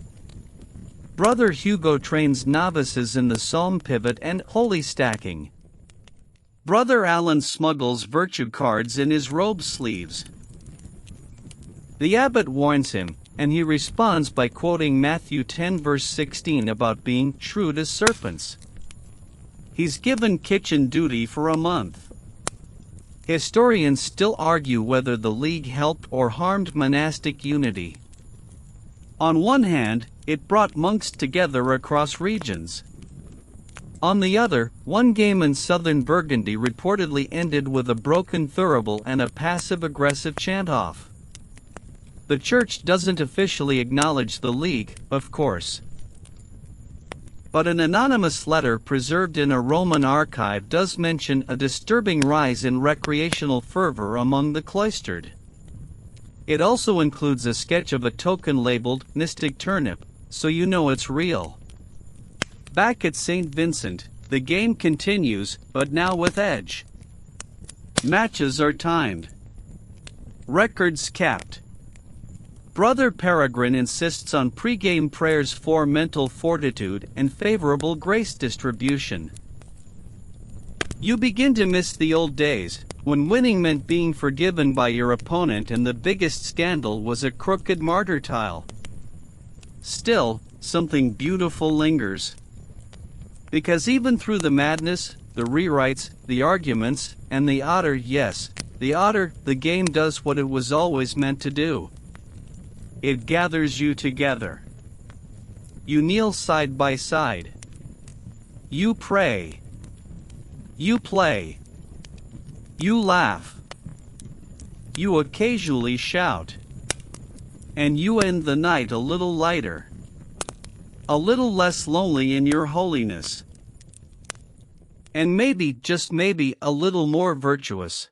Brother Hugo trains novices in the psalm pivot and holy stacking. Brother Alan smuggles virtue cards in his robe sleeves. The abbot warns him, and he responds by quoting Matthew 10 verse 16 about being shrewd as serpents. He's given kitchen duty for a month. Historians still argue whether the League helped or harmed monastic unity. On one hand, it brought monks together across regions. On the other, one game in southern Burgundy reportedly ended with a broken thurible and a passive-aggressive chant-off. The Church doesn't officially acknowledge the League, of course. But an anonymous letter preserved in a Roman archive does mention a disturbing rise in recreational fervor among the cloistered. It also includes a sketch of a token labeled Mystic Turnip, so you know it's real. Back at St. Vincent, the game continues, but now with edge. Matches are timed. Records kept. Brother Peregrine insists on pre-game prayers for mental fortitude and favorable grace distribution. You begin to miss the old days, when winning meant being forgiven by your opponent and the biggest scandal was a crooked martyr tile. Still, something beautiful lingers. Because even through the madness, the rewrites, the arguments, and the otter, the game does what it was always meant to do. It gathers you together. You kneel side by side. You pray. You play. You laugh. You occasionally shout. And you end the night a little lighter. A little less lonely in your holiness. And maybe, just maybe, a little more virtuous.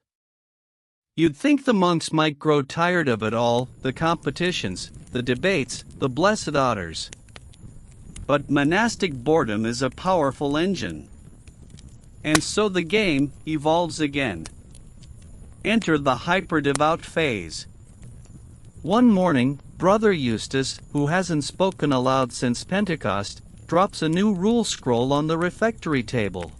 You'd think the monks might grow tired of it all, the competitions, the debates, the blessed otters. But monastic boredom is a powerful engine. And so the game evolves again. Enter the hyper-devout phase. One morning, Brother Eustace, who hasn't spoken aloud since Pentecost, drops a new rule scroll on the refectory table.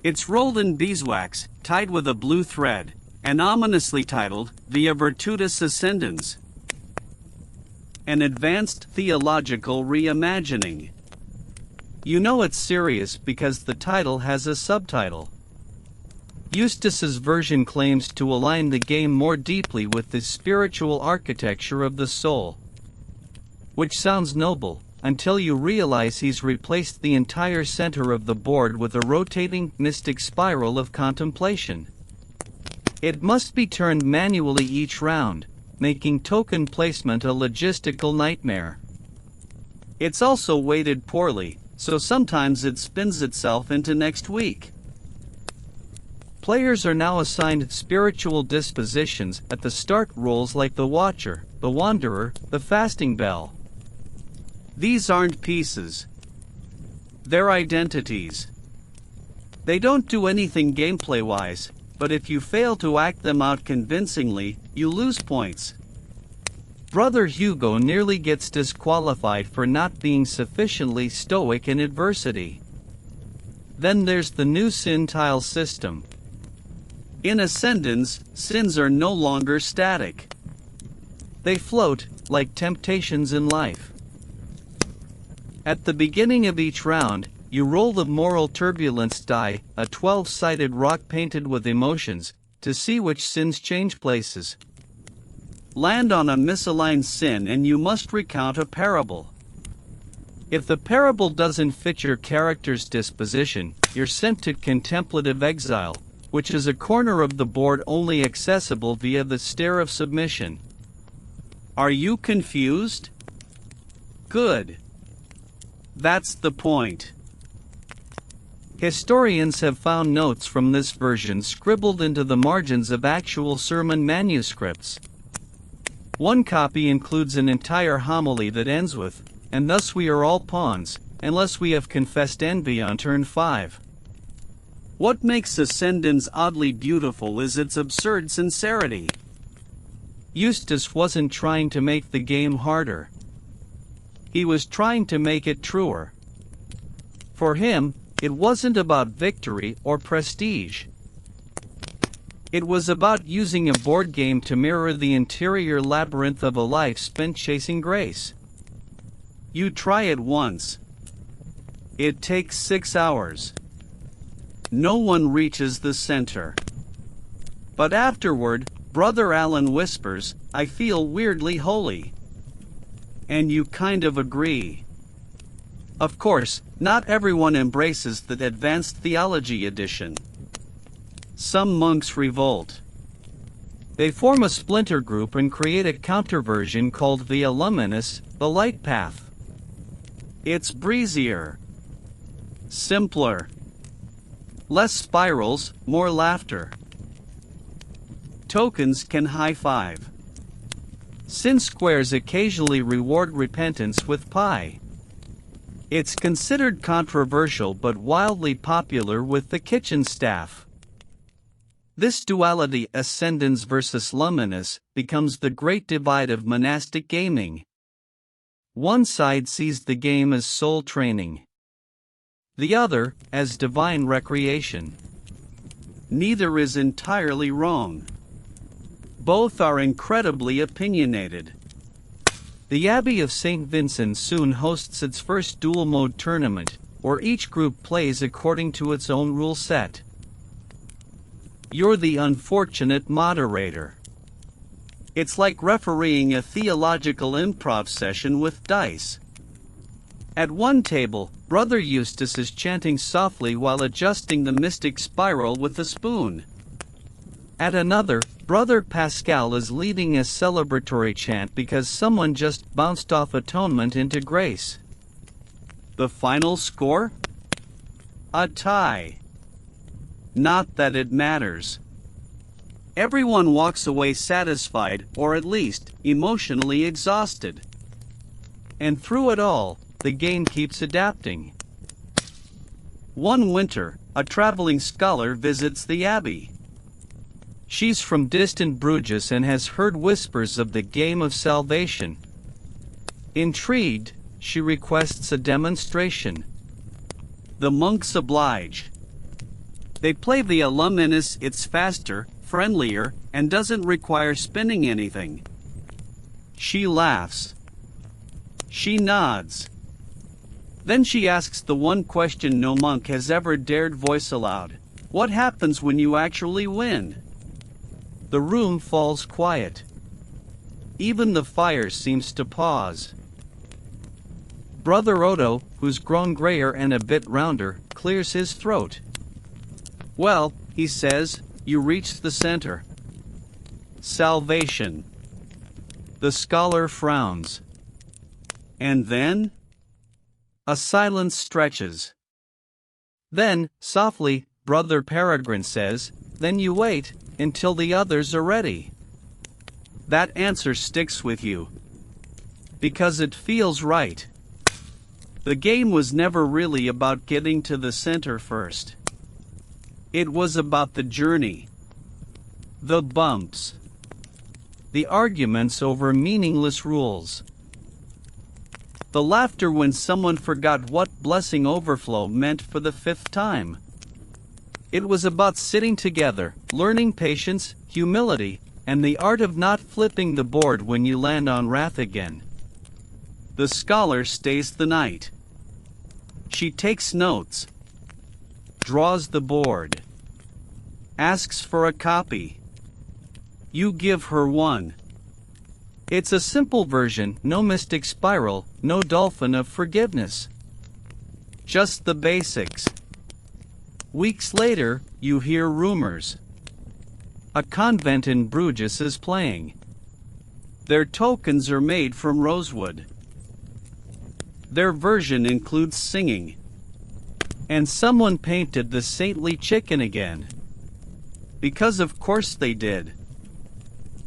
It's rolled in beeswax, tied with a blue thread, and ominously titled, Via Virtutis Ascendens. An advanced theological reimagining. You know it's serious because the title has a subtitle. Eustace's version claims to align the game more deeply with the spiritual architecture of the soul. Which sounds noble, until you realize he's replaced the entire center of the board with a rotating, mystic spiral of contemplation. It must be turned manually each round, making token placement a logistical nightmare. It's also weighted poorly, so sometimes it spins itself into next week. Players are now assigned spiritual dispositions at the start roles like the Watcher, the Wanderer, the Fasting Bell. These aren't pieces. They're identities. They don't do anything gameplay-wise, but if you fail to act them out convincingly, you lose points. Brother Hugo nearly gets disqualified for not being sufficiently stoic in adversity. Then there's the new sin tile system. In Ascendance, sins are no longer static. They float, like temptations in life. At the beginning of each round, you roll the moral turbulence die, a 12-sided rock painted with emotions, to see which sins change places. Land on a misaligned sin and you must recount a parable. If the parable doesn't fit your character's disposition, you're sent to contemplative exile, which is a corner of the board only accessible via the stair of submission. Are you confused? Good. That's the point. Historians have found notes from this version scribbled into the margins of actual sermon manuscripts. One copy includes an entire homily that ends with, "And thus we are all pawns, unless we have confessed envy on turn 5. What makes Ascendance oddly beautiful is its absurd sincerity. Eustace wasn't trying to make the game harder. He was trying to make it truer. For him, it wasn't about victory or prestige. It was about using a board game to mirror the interior labyrinth of a life spent chasing grace. You try it once. It takes 6 hours. No one reaches the center. But afterward, Brother Alan whispers, "I feel weirdly holy." And you kind of agree. Of course, not everyone embraces the Advanced Theology edition. Some monks revolt. They form a splinter group and create a counterversion called Via Luminis, the Light Path. It's breezier. Simpler. Less spirals, more laughter. Tokens can high-five. Sin squares occasionally reward repentance with pie. It's considered controversial but wildly popular with the kitchen staff. This duality, ascendans versus luminous, becomes the great divide of monastic gaming. One side sees the game as soul training, the other as divine recreation. Neither is entirely wrong. Both are incredibly opinionated. The Abbey of St. Vincent soon hosts its first dual-mode tournament, where each group plays according to its own rule set. You're the unfortunate moderator. It's like refereeing a theological improv session with dice. At one table, Brother Eustace is chanting softly while adjusting the mystic spiral with a spoon. At another, Brother Pascal is leading a celebratory chant because someone just bounced off atonement into grace. The final score? A tie. Not that it matters. Everyone walks away satisfied, or at least, emotionally exhausted. And through it all, the game keeps adapting. One winter, a traveling scholar visits the abbey. She's from distant Bruges and has heard whispers of the game of salvation. Intrigued, she requests a demonstration. The monks oblige. They play the alumnus. It's faster, friendlier, and doesn't require spinning anything. She laughs. She nods. Then she asks the one question no monk has ever dared voice aloud. What happens when you actually win? The room falls quiet. Even the fire seems to pause. Brother Odo, who's grown grayer and a bit rounder, clears his throat. Well, he says, you reached the center. Salvation. The scholar frowns. And then? A silence stretches. Then, softly, Brother Peregrine says, then you wait until the others are ready. That answer sticks with you. Because it feels right. The game was never really about getting to the center first. It was about the journey. The bumps. The arguments over meaningless rules. The laughter when someone forgot what blessing overflow meant for the 5th time. It was about sitting together, learning patience, humility, and the art of not flipping the board when you land on wrath again. The scholar stays the night. She takes notes, draws the board, asks for a copy. You give her one. It's a simple version, no mystic spiral, no dolphin of forgiveness. Just the basics. Weeks later, you hear rumors. A convent in Bruges is playing. Their tokens are made from rosewood. Their version includes singing. And someone painted the saintly chicken again. Because of course they did.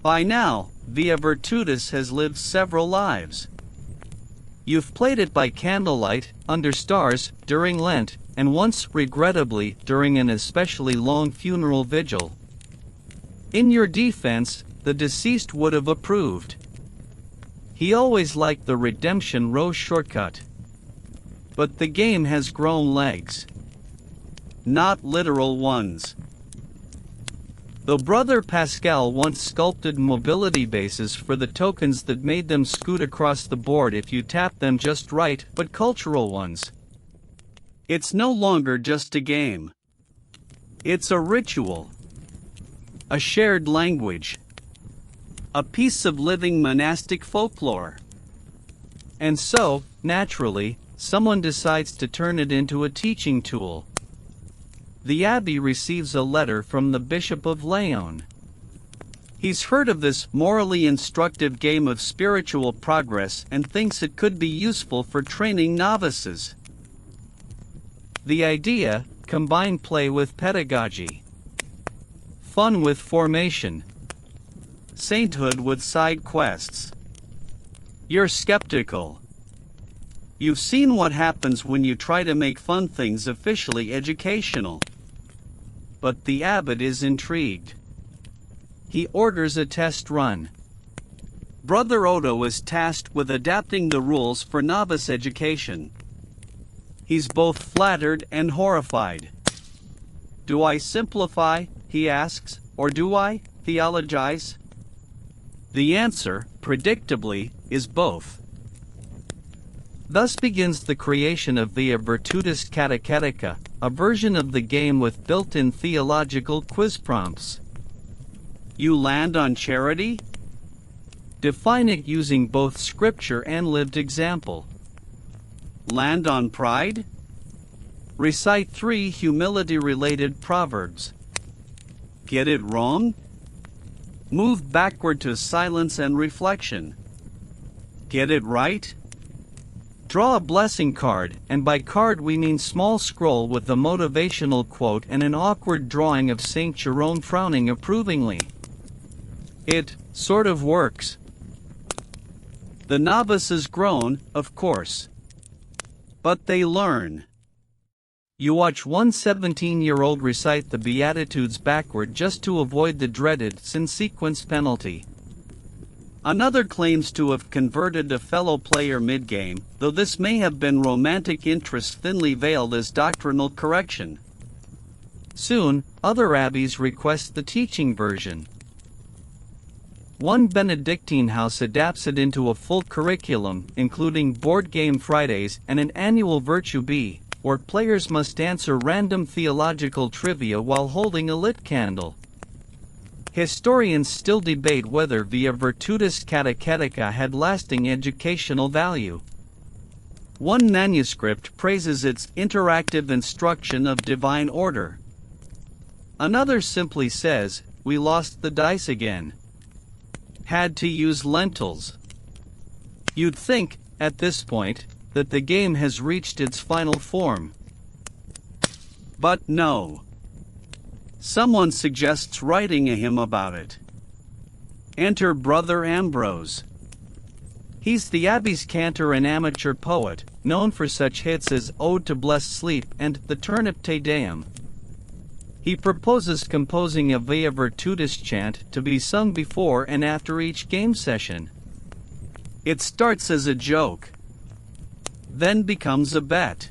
By now, Via Virtutis has lived several lives. You've played it by candlelight, under stars, during Lent, and once, regrettably, during an especially long funeral vigil. In your defense, the deceased would have approved. He always liked the redemption row shortcut. But the game has grown legs. Not literal ones. Though Brother Pascal once sculpted mobility bases for the tokens that made them scoot across the board if you tap them just right, but cultural ones. It's no longer just a game. It's a ritual. A shared language. A piece of living monastic folklore. And so, naturally, someone decides to turn it into a teaching tool. The abbey receives a letter from the Bishop of Leon. He's heard of this morally instructive game of spiritual progress and thinks it could be useful for training novices. The idea: combine play with pedagogy. Fun with formation. Sainthood with side quests. You're skeptical. You've seen what happens when you try to make fun things officially educational. but the abbot is intrigued. He orders a test run. Brother Odo is tasked with adapting the rules for novice education. He's both flattered and horrified. "Do I simplify," he asks, "or do I theologize?" The answer, predictably, is both. Thus begins the creation of Via Virtutis Catechetica, a version of the game with built-in theological quiz prompts. You land on charity? Define it using both scripture and lived example. Land on pride? Recite 3 humility-related proverbs. Get it wrong? Move backward to silence and reflection. Get it right? Draw a blessing card, and by card we mean small scroll with a motivational quote and an awkward drawing of Saint Jerome frowning approvingly. It sort of works. The novices groan, of course. But they learn. You watch one 17-year-old recite the Beatitudes backward just to avoid the dreaded sin sequence penalty. Another claims to have converted a fellow player mid-game, though this may have been romantic interest thinly veiled as doctrinal correction. Soon, other abbeys request the teaching version. One Benedictine house adapts it into a full curriculum, including board game Fridays and an annual Virtue Bee, where players must answer random theological trivia while holding a lit candle. Historians still debate whether Via Virtutis Catechetica had lasting educational value. One manuscript praises its interactive instruction of divine order. Another simply says, "We lost the dice again. Had to use lentils." You'd think, at this point, that the game has reached its final form. But no. Someone suggests writing a hymn about it. Enter Brother Ambrose. He's the abbey's cantor and amateur poet, known for such hits as Ode to Blessed Sleep and The Turnip Te Deum. He proposes composing a Via Virtutis chant to be sung before and after each game session. It starts as a joke, then becomes a bet.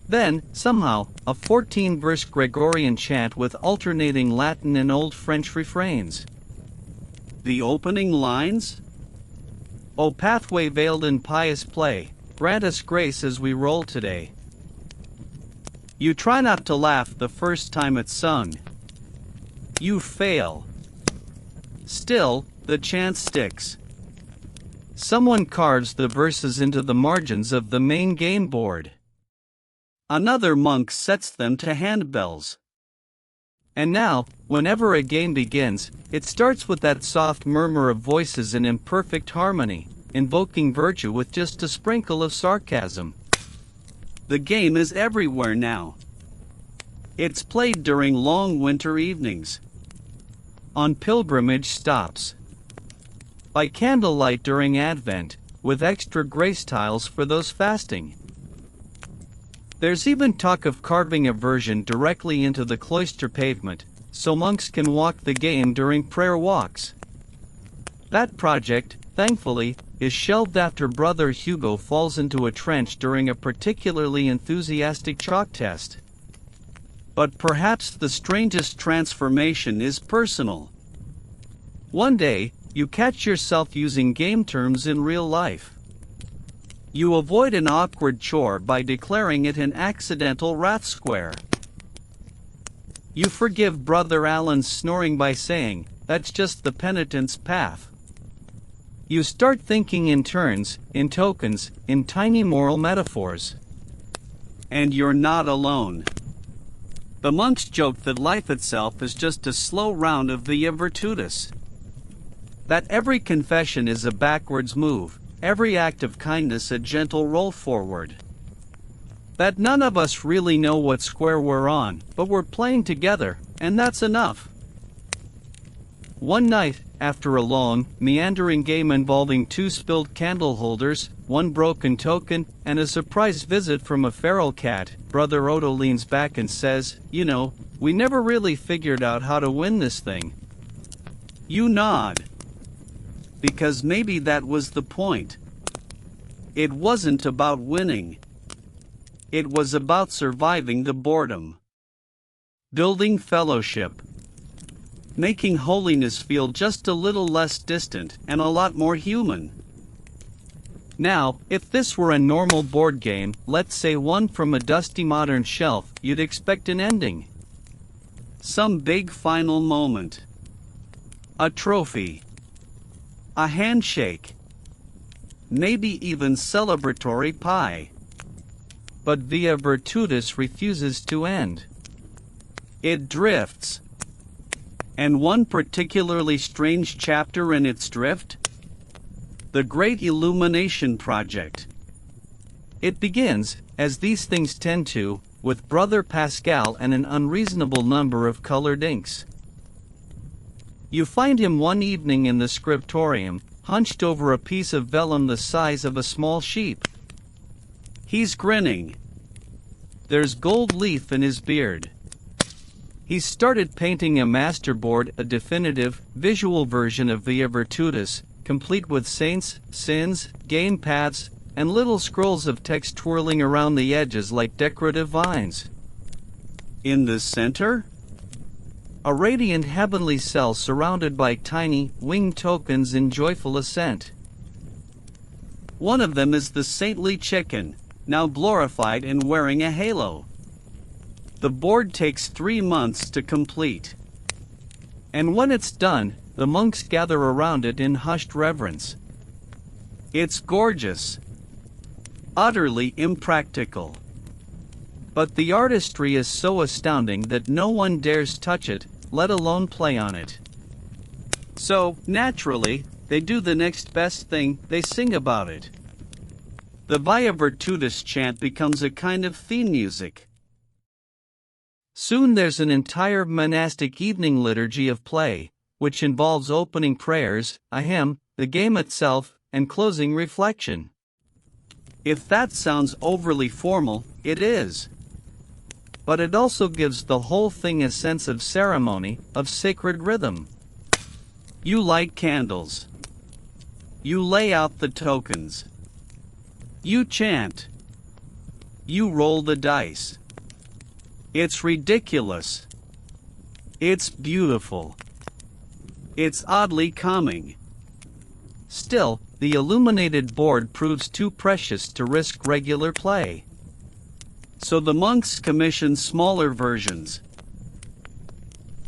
Then, somehow, a 14-verse Gregorian chant with alternating Latin and Old French refrains. The opening lines? "O pathway veiled in pious play, grant us grace as we roll today." You try not to laugh the first time it's sung. You fail. Still, the chant sticks. Someone carves the verses into the margins of the main game board. Another monk sets them to handbells. And now, whenever a game begins, it starts with that soft murmur of voices in imperfect harmony, invoking virtue with just a sprinkle of sarcasm. The game is everywhere now. It's played during long winter evenings, on pilgrimage stops, by candlelight during Advent, with extra grace tiles for those fasting. There's even talk of carving a version directly into the cloister pavement, so monks can walk the game during prayer walks. That project, thankfully, is shelved after Brother Hugo falls into a trench during a particularly enthusiastic chalk test. But perhaps the strangest transformation is personal. One day, you catch yourself using game terms in real life. You avoid an awkward chore by declaring it an accidental wrath square. You forgive Brother Alan's snoring by saying, "That's just the penitent's path." You start thinking in turns, in tokens, in tiny moral metaphors. And you're not alone. The monks joke that life itself is just a slow round of Via Virtutis. That every confession is a backwards move, every act of kindness a gentle roll forward. That none of us really know what square we're on, but we're playing together, and that's enough. One night, after a long, meandering game involving 2 spilled candle holders, 1 broken token, and a surprise visit from a feral cat, Brother Odo leans back and says, "You know, We never really figured out how to win this thing. You nod. Because maybe that was the point. It wasn't about winning. It was about surviving the boredom. Building fellowship. Making holiness feel just a little less distant and a lot more human. Now, if this were a normal board game, let's say one from a dusty modern shelf, you'd expect an ending. Some big final moment. A trophy. A handshake. Maybe even celebratory pie. But Via Virtutis refuses to end. It drifts. And one particularly strange chapter in its drift? The Great Illumination Project. It begins, as these things tend to, with Brother Pascal and an unreasonable number of colored inks. You find him one evening in the scriptorium, hunched over a piece of vellum the size of a small sheep. He's grinning. There's gold leaf in his beard. He's started painting a masterboard, a definitive, visual version of Via Virtutis, complete with saints, sins, game paths, and little scrolls of text twirling around the edges like decorative vines. In the center? A radiant heavenly cell surrounded by tiny, winged tokens in joyful ascent. One of them is the saintly chicken, now glorified and wearing a halo. The board takes 3 months to complete. And when it's done, the monks gather around it in hushed reverence. It's gorgeous. Utterly impractical. But the artistry is so astounding that no one dares touch it, let alone play on it. So, naturally, they do the next best thing, they sing about it. The Via Virtutis chant becomes a kind of theme music. Soon there's an entire monastic evening liturgy of play, which involves opening prayers, a hymn, the game itself, and closing reflection. If that sounds overly formal, it is. But it also gives the whole thing a sense of ceremony, of sacred rhythm. You light candles. You lay out the tokens. You chant. You roll the dice. It's ridiculous. It's beautiful. It's oddly calming. Still, the illuminated board proves too precious to risk regular play. So the monks commission smaller versions.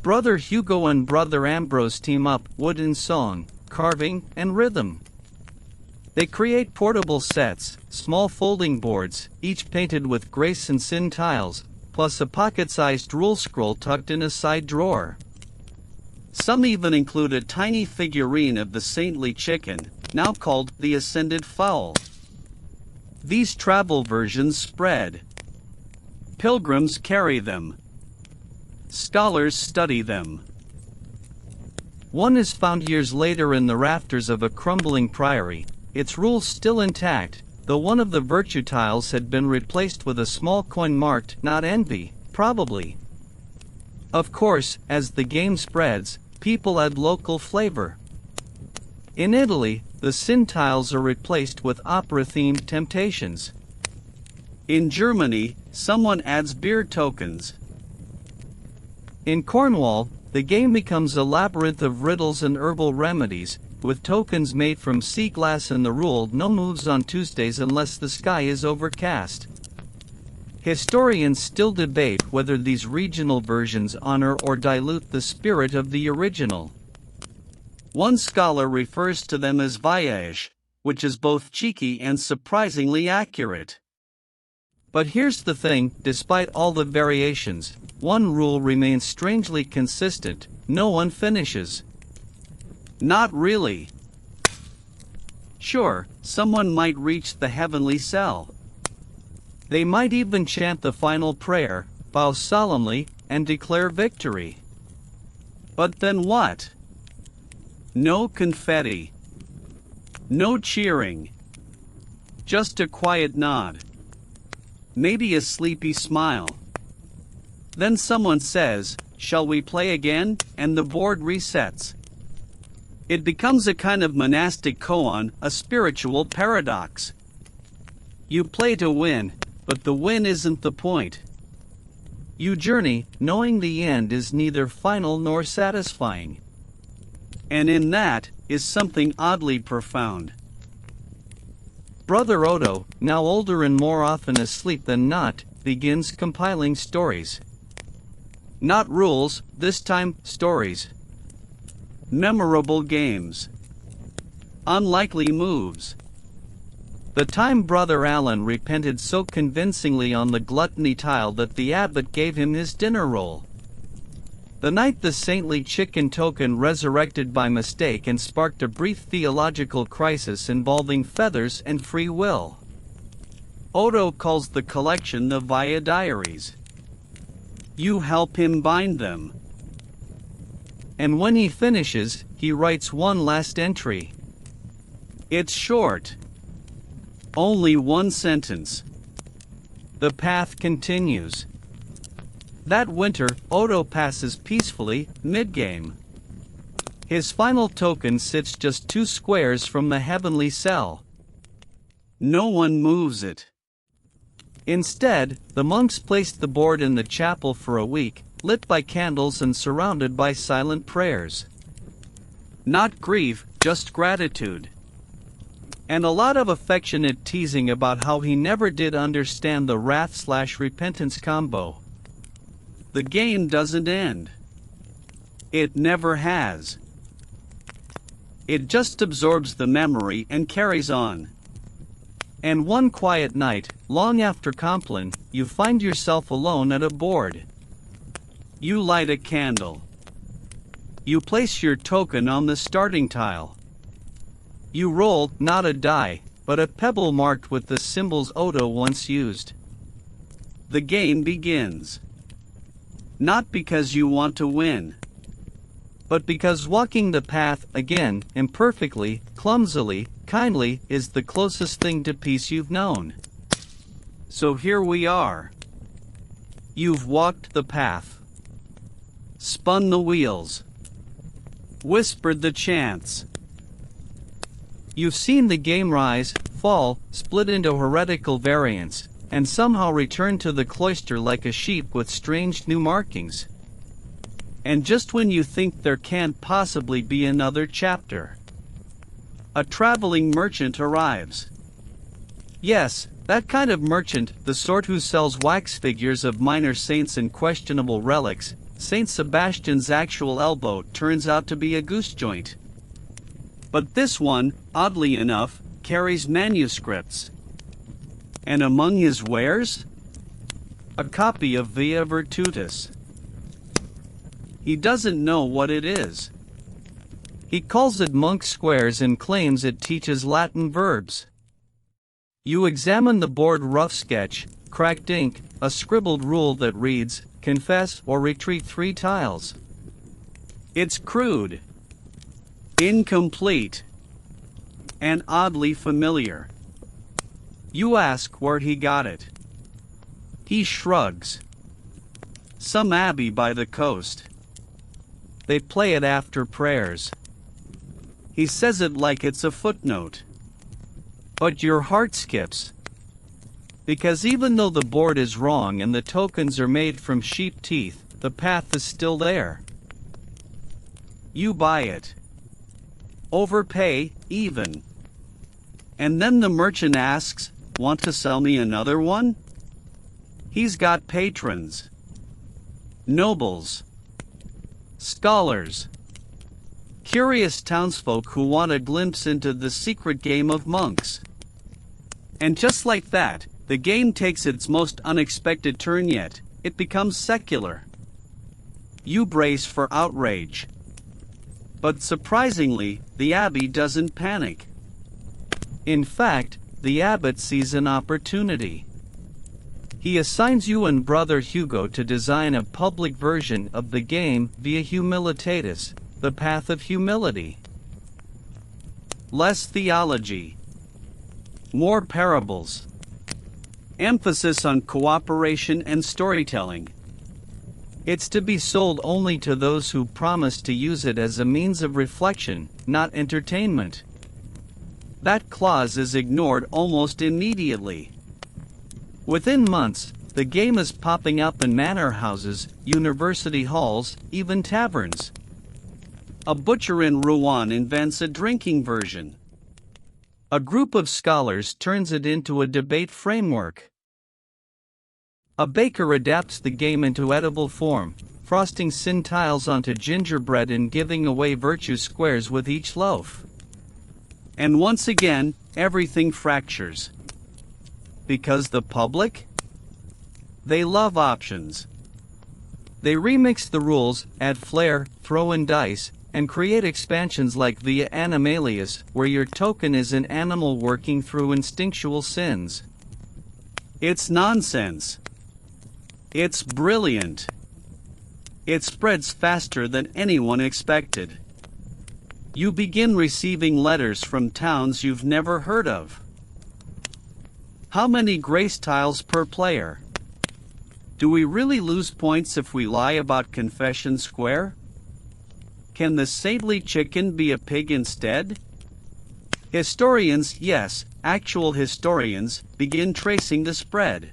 Brother Hugo and Brother Ambrose team up, wood and song, carving, and rhythm. They create portable sets, small folding boards, each painted with grace and sin tiles, plus a pocket-sized rule scroll tucked in a side drawer. Some even include a tiny figurine of the saintly chicken, now called the Ascended Fowl. These travel versions spread. Pilgrims carry them. Scholars study them. One is found years later in the rafters of a crumbling priory, its rules still intact, though one of the virtue tiles had been replaced with a small coin marked "Not Envy," probably. Of course, as the game spreads, people add local flavor. In Italy, the sin tiles are replaced with opera-themed temptations. In Germany, someone adds beer tokens. In Cornwall, the game becomes a labyrinth of riddles and herbal remedies, with tokens made from sea glass and the rule no moves on Tuesdays unless the sky is overcast. Historians still debate whether these regional versions honor or dilute the spirit of the original. One scholar refers to them as voyage, which is both cheeky and surprisingly accurate. But here's the thing, despite all the variations, one rule remains strangely consistent: no one finishes. Not really. Sure, someone might reach the heavenly cell. They might even chant the final prayer, bow solemnly, and declare victory. But then what? No confetti. No cheering. Just a quiet nod. Maybe a sleepy smile. Then someone says, "Shall we play again?" and the board resets. It becomes a kind of monastic koan, a spiritual paradox. You play to win, but the win isn't the point. You journey, knowing the end is neither final nor satisfying. And in that is something oddly profound. Brother Odo, now older and more often asleep than not, begins compiling stories. Not rules, this time stories. Memorable games. Unlikely moves. The time Brother Alan repented so convincingly on the gluttony tile that the abbot gave him his dinner roll. The night the saintly chicken token resurrected by mistake and sparked a brief theological crisis involving feathers and free will. Odo calls the collection the Via Diaries. You help him bind them. And when he finishes, he writes one last entry. It's short. Only one sentence. The path continues. That winter, Odo passes peacefully, mid-game. His final token sits just 2 squares from the heavenly cell. No one moves it. Instead, the monks placed the board in the chapel for a week, lit by candles and surrounded by silent prayers. Not grief, just gratitude. And a lot of affectionate teasing about how he never did understand the wrath/repentance combo. The game doesn't end. It never has. It just absorbs the memory and carries on. And one quiet night, long after Compline, you find yourself alone at a board. You light a candle. You place your token on the starting tile. You roll, not a die, but a pebble marked with the symbols Odo once used. The game begins. Not because you want to win, but because walking the path again, imperfectly, clumsily, kindly, is the closest thing to peace you've known. So here we are. You've walked the path, spun the wheels, whispered the chants. You've seen the game rise, fall, split into heretical variants, and somehow return to the cloister like a sheep with strange new markings. And just when you think there can't possibly be another chapter, a traveling merchant arrives. Yes, that kind of merchant, the sort who sells wax figures of minor saints and questionable relics. Saint Sebastian's actual elbow turns out to be a goose joint. But this one, oddly enough, carries manuscripts. And among his wares? A copy of Via Virtutis. He doesn't know what it is. He calls it Monk Squares and claims it teaches Latin verbs. You examine the board rough sketch, cracked ink, a scribbled rule that reads, confess or retreat 3 tiles. It's crude, incomplete, and oddly familiar. You ask where he got it. He shrugs. Some abbey by the coast. They play it after prayers. He says it like it's a footnote. But your heart skips. Because even though the board is wrong and the tokens are made from sheep teeth, the path is still there. You buy it. Overpay, even. And then the merchant asks, "Want to sell me another one?" He's got patrons. Nobles. Scholars. Curious townsfolk who want a glimpse into the secret game of monks. And just like that, the game takes its most unexpected turn yet. It becomes secular. You brace for outrage. But surprisingly, the abbey doesn't panic. In fact, the abbot sees an opportunity. He assigns you and Brother Hugo to design a public version of the game Via Humilitatis, the path of humility. Less theology. More parables. Emphasis on cooperation and storytelling. It's to be sold only to those who promise to use it as a means of reflection, not entertainment. That clause is ignored almost immediately. Within months, the game is popping up in manor houses, university halls, even taverns. A butcher in Rouen invents a drinking version. A group of scholars turns it into a debate framework. A baker adapts the game into edible form, frosting sin tiles onto gingerbread and giving away virtue squares with each loaf. And once again, everything fractures. Because the public? They love options. They remix the rules, add flair, throw in dice, and create expansions like Via Animalius, where your token is an animal working through instinctual sins. It's nonsense. It's brilliant. It spreads faster than anyone expected. You begin receiving letters from towns you've never heard of. How many grace tiles per player? Do we really lose points if we lie about Confession Square? Can the saintly chicken be a pig instead? Historians, yes, actual historians, begin tracing the spread.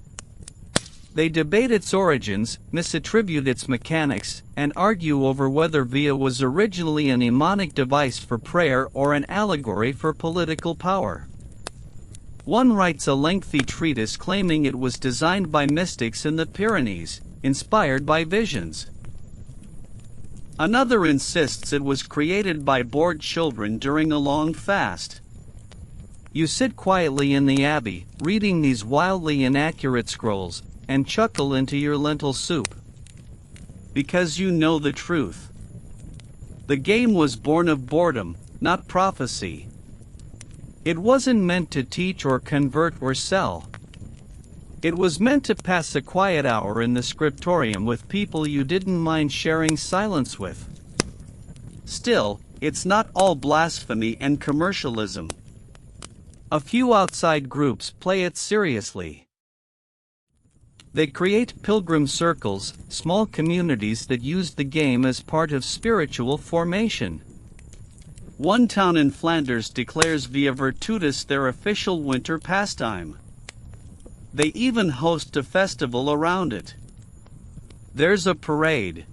They debate its origins, misattribute its mechanics, and argue over whether Via was originally a mnemonic device for prayer or an allegory for political power. One writes a lengthy treatise claiming it was designed by mystics in the Pyrenees, inspired by visions. Another insists it was created by bored children during a long fast. You sit quietly in the abbey, reading these wildly inaccurate scrolls, and chuckle into your lentil soup. Because you know the truth. The game was born of boredom, not prophecy. It wasn't meant to teach or convert or sell. It was meant to pass a quiet hour in the scriptorium with people you didn't mind sharing silence with. Still, it's not all blasphemy and commercialism. A few outside groups play it seriously. They create pilgrim circles, small communities that use the game as part of spiritual formation. One town in Flanders declares Via Virtutis their official winter pastime. They even host a festival around it. There's a parade.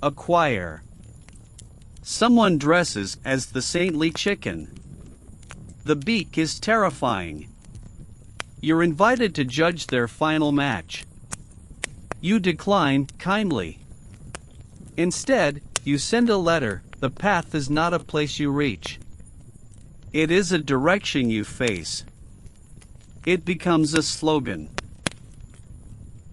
A choir. Someone dresses as the saintly chicken. The beak is terrifying. You're invited to judge their final match. You decline kindly. Instead, you send a letter. The path is not a place you reach. It is a direction you face. It becomes a slogan.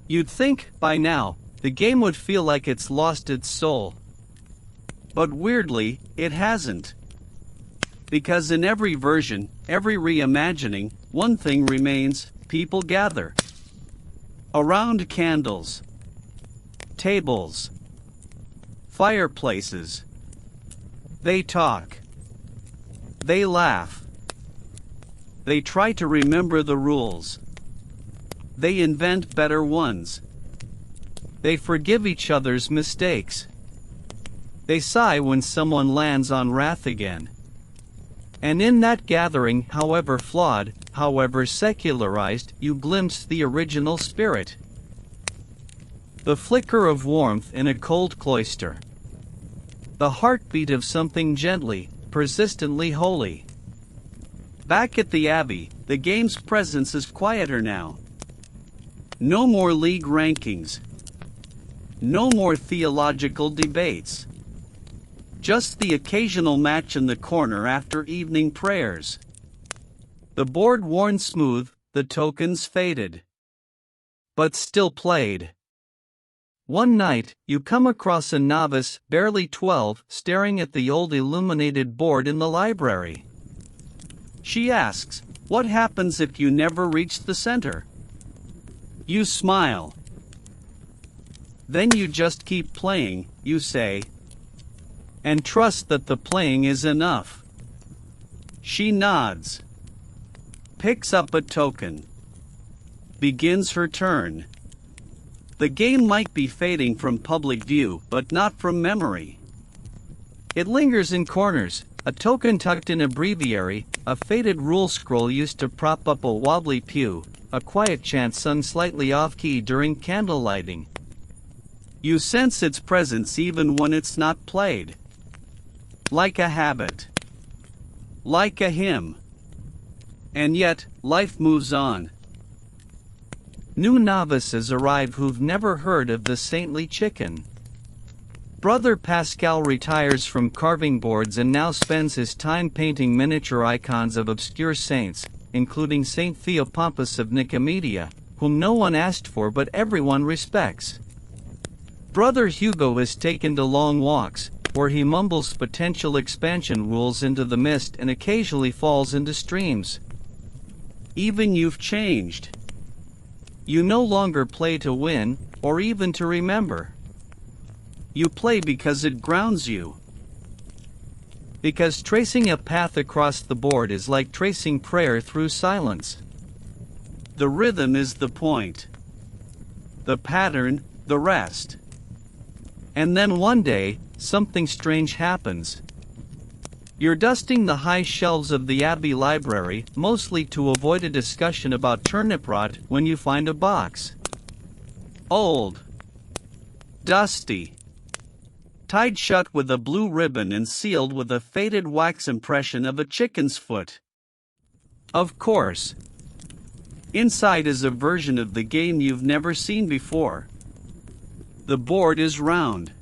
You'd think, by now, the game would feel like it's lost its soul. But weirdly, it hasn't. Because in every version, every reimagining, one thing remains: people gather. Around candles. Tables. Fireplaces. They talk. They laugh. They try to remember the rules. They invent better ones. They forgive each other's mistakes. They sigh when someone lands on wrath again. And in that gathering, however flawed, however secularized, you glimpse the original spirit. The flicker of warmth in a cold cloister. The heartbeat of something gently, persistently holy. Back at the Abbey, the game's presence is quieter now. No more league rankings. No more theological debates. Just the occasional match in the corner after evening prayers. The board worn smooth, the tokens faded. But still played. One night, you come across a novice, barely 12, staring at the old illuminated board in the library. She asks, "What happens if you never reach the center?" You smile. Then you just keep playing, you say. And trust that the playing is enough. She nods. Picks up a token. Begins her turn. The game might be fading from public view, but not from memory. It lingers in corners, a token tucked in a breviary, a faded rule scroll used to prop up a wobbly pew, a quiet chant sung slightly off-key during candle lighting. You sense its presence even when it's not played. Like a habit. Like a hymn. And yet, life moves on. New novices arrive who've never heard of the saintly chicken. Brother Pascal retires from carving boards and now spends his time painting miniature icons of obscure saints, including Saint Theopompus of Nicomedia, whom no one asked for but everyone respects. Brother Hugo is taken to long walks, where he mumbles potential expansion rules into the mist and occasionally falls into streams. Even you've changed. You no longer play to win, or even to remember. You play because it grounds you. Because tracing a path across the board is like tracing prayer through silence. The rhythm is the point. The pattern, the rest. And then one day, something strange happens. You're dusting the high shelves of the Abbey Library, mostly to avoid a discussion about turnip rot, when you find a box. Old. Dusty. Tied shut with a blue ribbon and sealed with a faded wax impression of a chicken's foot. Of course. Inside is a version of the game you've never seen before. The board is round.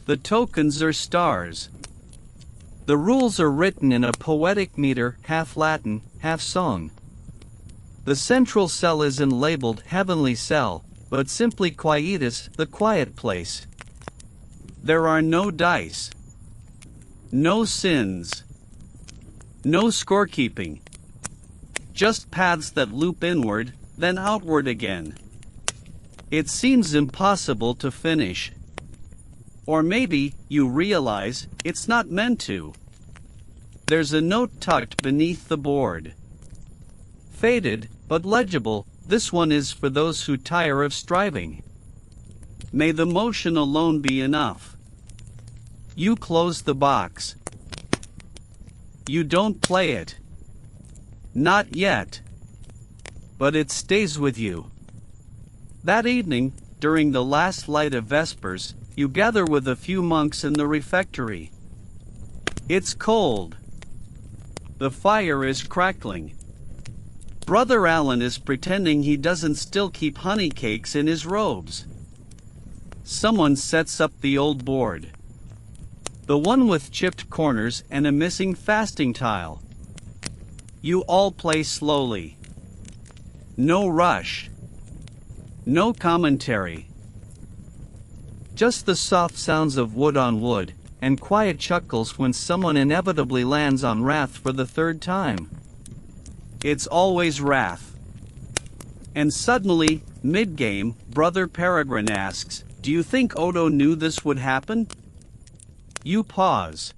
The tokens are stars. The rules are written in a poetic meter, half Latin, half song. The central cell isn't labeled Heavenly Cell, but simply Quietus, the quiet place. There are no dice. No sins. No scorekeeping. Just paths that loop inward, then outward again. It seems impossible to finish. Or maybe you realize it's not meant to. There's a note tucked beneath the board. Faded, but legible, this one is for those who tire of striving. May the motion alone be enough. You close the box. You don't play it. Not yet. But it stays with you. That evening, during the last light of Vespers, you gather with a few monks in the refectory. It's cold. The fire is crackling. Brother Allen is pretending he doesn't still keep honey cakes in his robes. Someone sets up the old board. The one with chipped corners and a missing fasting tile. You all play slowly. No rush. No commentary. Just the soft sounds of wood on wood, and quiet chuckles when someone inevitably lands on wrath for the third time. It's always wrath. And suddenly, mid-game, Brother Peregrine asks, "Do you think Odo knew this would happen?" You pause.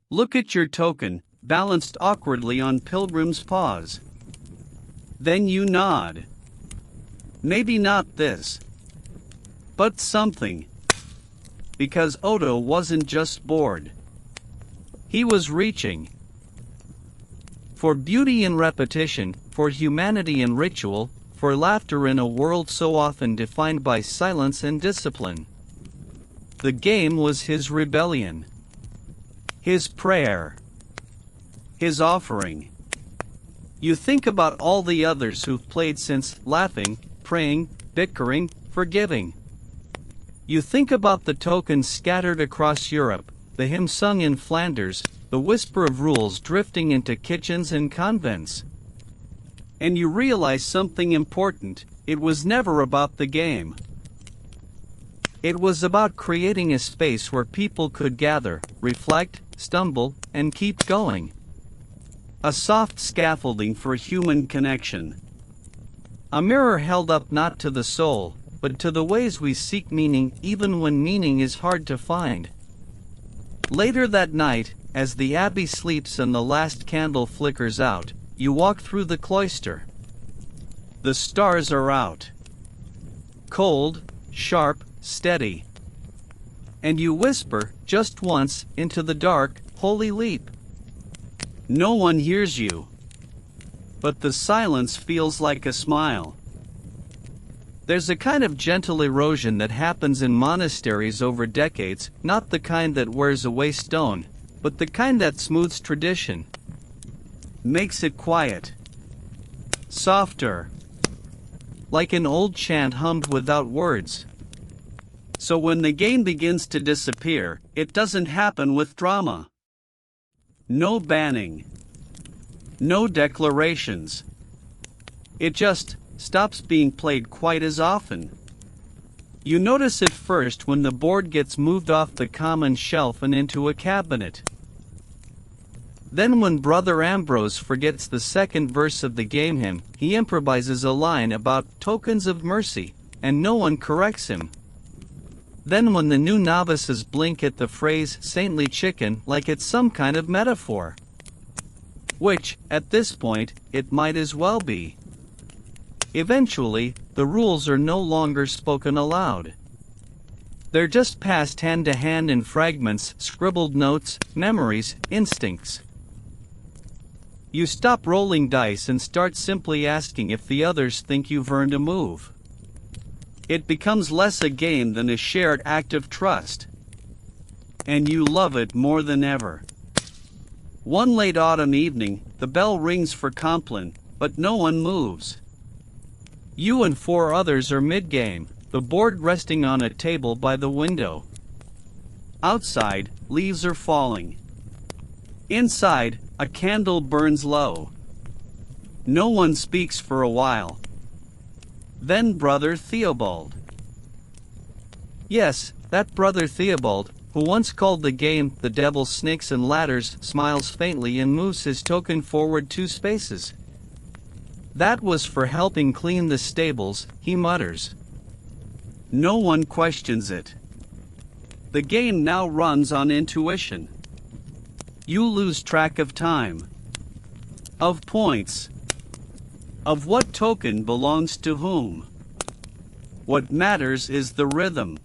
Look at your token, balanced awkwardly on Pilgrim's paws. Then you nod. Maybe not this. But something. Because Odo wasn't just bored. He was reaching. For beauty in repetition, for humanity in ritual, for laughter in a world so often defined by silence and discipline. The game was his rebellion. His prayer. His offering. You think about all the others who've played since, laughing, praying, bickering, forgiving. You think about the tokens scattered across Europe, the hymn sung in Flanders, the whisper of rules drifting into kitchens and convents. And you realize something important: it was never about the game. It was about creating a space where people could gather, reflect, stumble, and keep going. A soft scaffolding for human connection. A mirror held up not to the soul, but to the ways we seek meaning even when meaning is hard to find. Later that night, as the abbey sleeps and the last candle flickers out, you walk through the cloister. The stars are out. cold, sharp, steady. And you whisper, just once, into the dark, holy leap. No one hears you. But the silence feels like a smile. There's a kind of gentle erosion that happens in monasteries over decades, not the kind that wears away stone, but the kind that smooths tradition. Makes it quiet. Softer. Like an old chant hummed without words. So when the game begins to disappear, it doesn't happen with drama. No banning. No declarations. It just stops being played quite as often. You notice it first when the board gets moved off the common shelf and into a cabinet. Then when Brother Ambrose forgets the second verse of the game hymn, he improvises a line about tokens of mercy, and no one corrects him. Then when the new novices blink at the phrase saintly chicken like it's some kind of metaphor. Which, at this point, it might as well be. Eventually, the rules are no longer spoken aloud. They're just passed hand to hand in fragments, scribbled notes, memories, instincts. You stop rolling dice and start simply asking if the others think you've earned a move. It becomes less a game than a shared act of trust. And you love it more than ever. One late autumn evening, the bell rings for Compline, but no one moves. You and 4 others are mid-game, the board resting on a table by the window. Outside, leaves are falling. Inside, a candle burns low. No one speaks for a while. Then Brother Theobald. Yes, that Brother Theobald, who once called the game the Devil's Snakes and Ladders, smiles faintly and moves his token forward 2 spaces. That was for helping clean the stables, he mutters. No one questions it. The game now runs on intuition. You lose track of time. Of points. Of what token belongs to whom. What matters is the rhythm.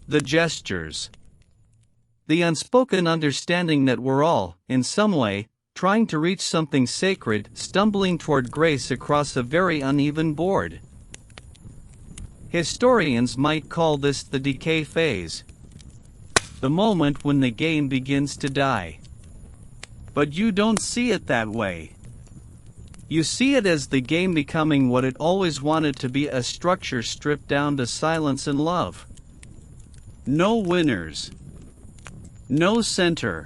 The gestures. The unspoken understanding that we're all, in some way, trying to reach something sacred, stumbling toward grace across a very uneven board. Historians might call this the decay phase. The moment when the game begins to die. But you don't see it that way. You see it as the game becoming what it always wanted to be, a structure stripped down to silence and love. No winners. No center.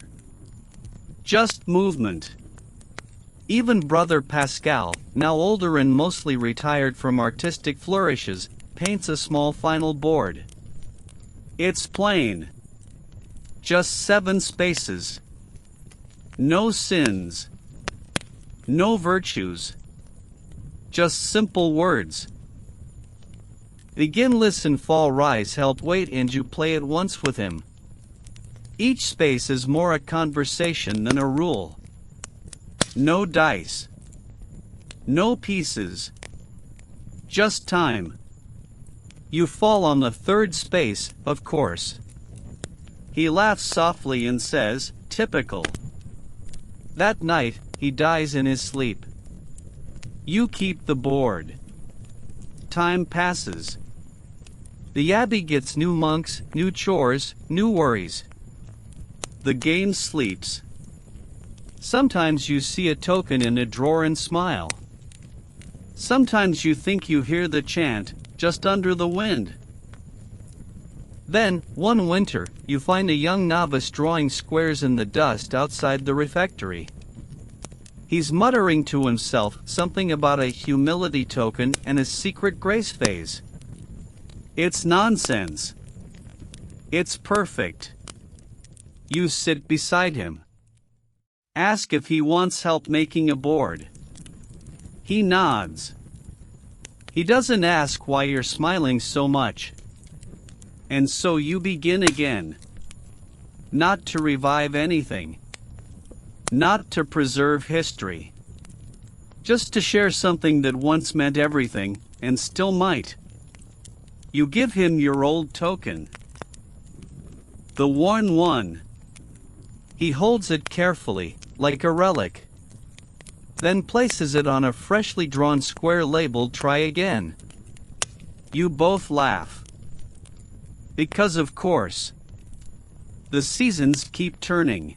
Just movement. Even Brother Pascal, now older and mostly retired from artistic flourishes, paints a small final board. It's plain. Just 7 spaces. No sins. No virtues. Just simple words. Begin, listen, fall, rise, help, wait, and you play it once with him. Each space is more a conversation than a rule. No dice. No pieces. Just time. You fall on the 3rd space, of course. He laughs softly and says, typical. That night, he dies in his sleep. You keep the board. Time passes. The abbey gets new monks, new chores, new worries. The game sleeps. Sometimes you see a token in a drawer and smile. Sometimes you think you hear the chant, just under the wind. Then, one winter, you find a young novice drawing squares in the dust outside the refectory. He's muttering to himself something about a humility token and a secret grace phase. It's nonsense. It's perfect. You sit beside him. Ask if he wants help making a board. He nods. He doesn't ask why you're smiling so much. And so you begin again. Not to revive anything. Not to preserve history. Just to share something that once meant everything, and still might. You give him your old token, the worn one. He holds it carefully, like a relic, then places it on a freshly drawn square labeled "Try Again." You both laugh. Because of course, the seasons keep turning.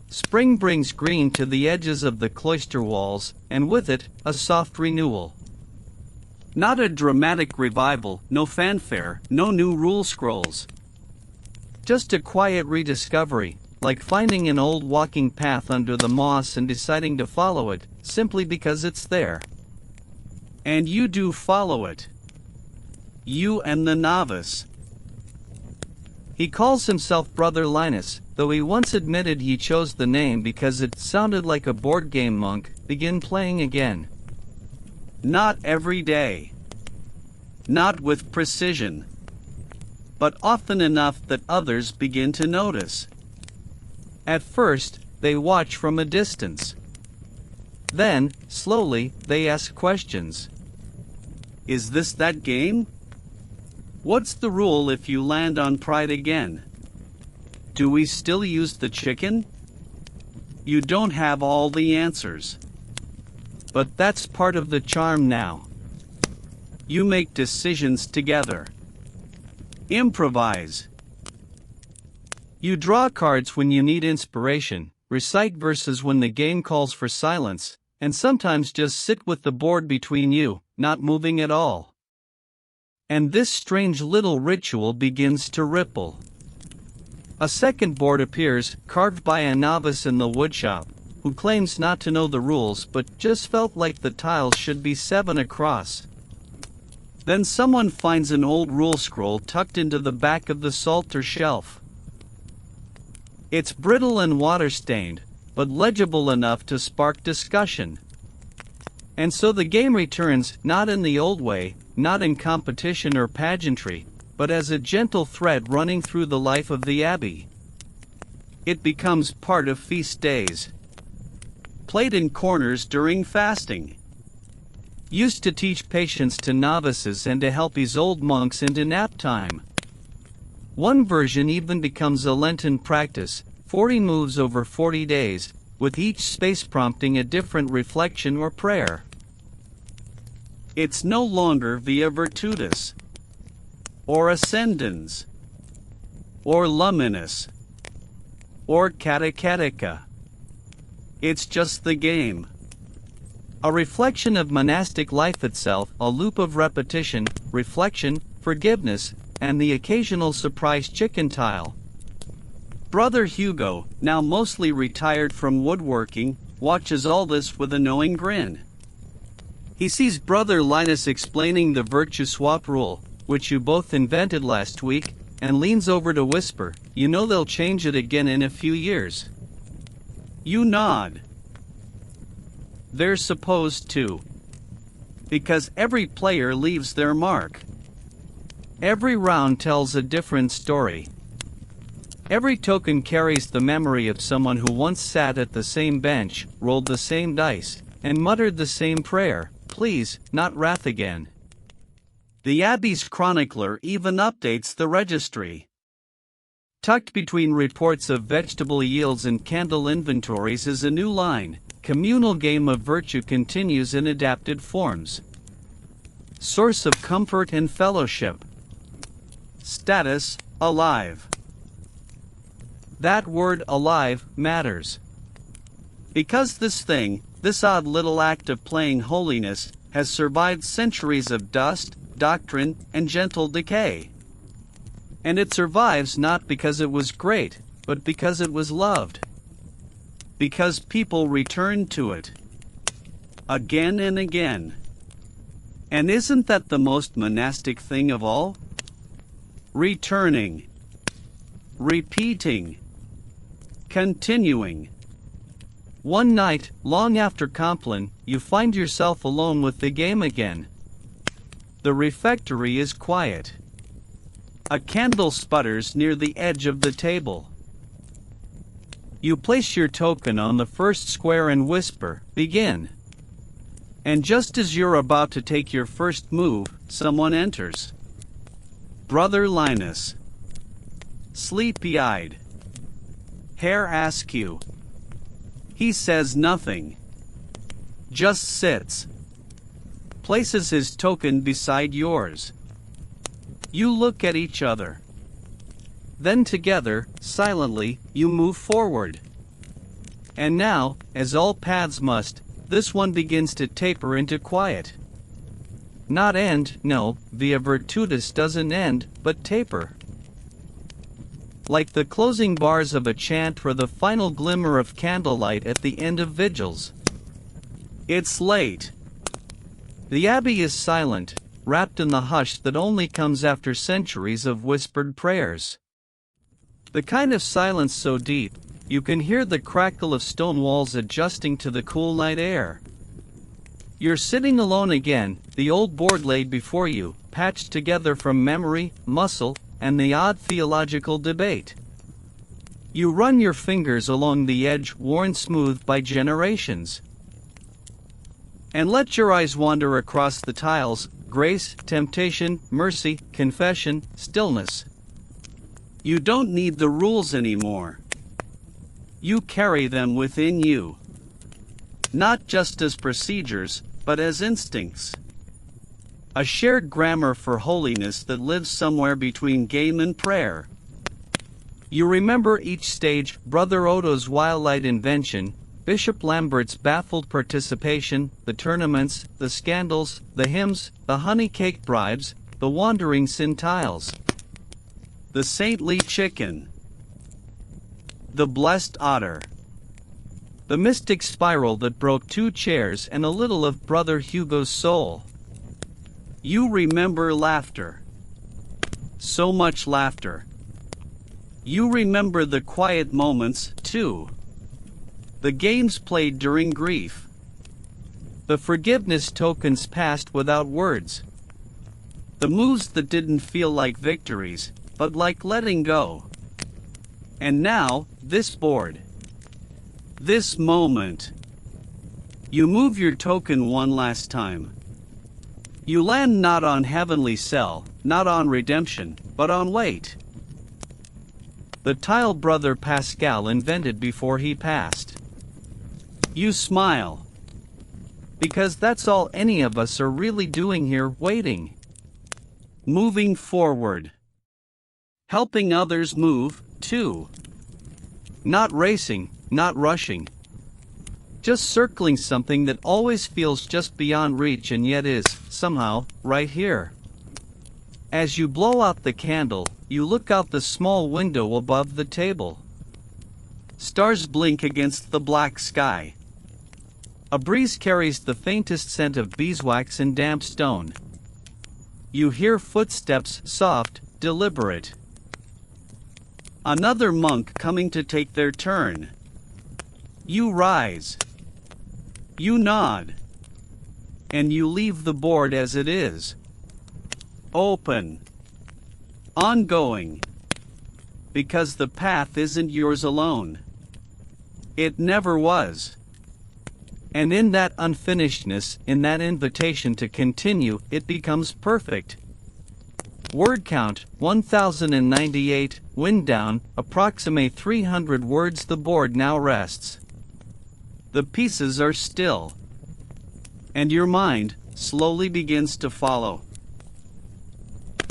Spring brings green to the edges of the cloister walls, and with it, a soft renewal. Not a dramatic revival, no fanfare, no new rule scrolls. Just a quiet rediscovery, like finding an old walking path under the moss and deciding to follow it, simply because it's there. And you do follow it. You and the novice. He calls himself Brother Linus, though he once admitted he chose the name because it sounded like a board game monk. Begin playing again. Not every day. Not with precision. But often enough that others begin to notice. At first, they watch from a distance. Then, slowly, they ask questions. Is this that game? What's the rule if you land on pride again? Do we still use the chicken? You don't have all the answers. But that's part of the charm now. You make decisions together. Improvise. You draw cards when you need inspiration, recite verses when the game calls for silence, and sometimes just sit with the board between you, not moving at all. And this strange little ritual begins to ripple. A second board appears, carved by a novice in the woodshop, who claims not to know the rules but just felt like the tiles should be 7 across. Then someone finds an old rule scroll tucked into the back of the Psalter shelf. It's brittle and water-stained, but legible enough to spark discussion. And so the game returns, not in the old way, not in competition or pageantry, but as a gentle thread running through the life of the abbey. It becomes part of feast days. Played in corners during fasting. Used to teach patience to novices and to help his old monks into nap time. One version even becomes a Lenten practice, 40 moves over 40 days, with each space prompting a different reflection or prayer. It's no longer Via Virtutis, or Ascendens, or Luminous, or Catechetica. It's just the game. A reflection of monastic life itself, a loop of repetition, reflection, forgiveness, and the occasional surprise chicken tile. Brother Hugo, now mostly retired from woodworking, watches all this with a knowing grin. He sees Brother Linus explaining the virtue swap rule, which you both invented last week, and leans over to whisper, "You know they'll change it again in a few years." You nod. They're supposed to. Because every player leaves their mark. Every round tells a different story. Every token carries the memory of someone who once sat at the same bench, rolled the same dice, and muttered the same prayer, "Please, not wrath again." The Abbey's chronicler even updates the registry. Tucked between reports of vegetable yields and candle inventories is a new line, "Communal game of virtue continues in adapted forms." Source of comfort and fellowship. Status, alive. That word alive matters. Because this odd little act of playing holiness, has survived centuries of dust, doctrine, and gentle decay. And it survives not because it was great, but because it was loved. Because people return to it. Again and again. And isn't that the most monastic thing of all? Returning. Repeating. Continuing. One night, long after Compline, you find yourself alone with the game again. The refectory is quiet. A candle sputters near the edge of the table. You place your token on the first square and whisper, "Begin." And just as you're about to take your first move, someone enters. Brother Linus. Sleepy-eyed. Hair askew. He says nothing. Just sits. Places his token beside yours. You look at each other. Then together, silently, you move forward. And now, as all paths must, this one begins to taper into quiet. Not end, no, via virtutis doesn't end, but taper. Like the closing bars of a chant or the final glimmer of candlelight at the end of vigils. It's late. The abbey is silent, wrapped in the hush that only comes after centuries of whispered prayers. The kind of silence so deep, you can hear the crackle of stone walls adjusting to the cool night air. You're sitting alone again, the old board laid before you, patched together from memory, muscle, and the odd theological debate. You run your fingers along the edge worn smooth by generations. And let your eyes wander across the tiles, grace, temptation, mercy, confession, stillness. You don't need the rules anymore. You carry them within you. Not just as procedures, but as instincts. A shared grammar for holiness that lives somewhere between game and prayer. You remember each stage, Brother Odo's wild-eyed invention, Bishop Lambert's baffled participation, the tournaments, the scandals, the hymns, the honey-cake bribes, the wandering scintilles. The saintly chicken. The blessed otter. The mystic spiral that broke 2 chairs and a little of Brother Hugo's soul. You remember laughter. So much laughter. You remember the quiet moments, too. The games played during grief. The forgiveness tokens passed without words. The moves that didn't feel like victories, but like letting go. And now, this board. This moment. You move your token one last time. You land not on heavenly cell, not on redemption, but on weight. The tile Brother Pascal invented before he passed. You smile. Because that's all any of us are really doing here, waiting. Moving forward. Helping others move, too. Not racing, not rushing. Just circling something that always feels just beyond reach and yet is, somehow, right here. As you blow out the candle, you look out the small window above the table. Stars blink against the black sky. A breeze carries the faintest scent of beeswax and damp stone. You hear footsteps, soft, deliberate. Another monk coming to take their turn. You rise. You nod. And you leave the board as it is. Open. Ongoing. Because the path isn't yours alone. It never was. And in that unfinishedness, in that invitation to continue, it becomes perfect. Word count, 1098, wind down, approximate 300 words. The board now rests. The pieces are still. And your mind slowly begins to follow.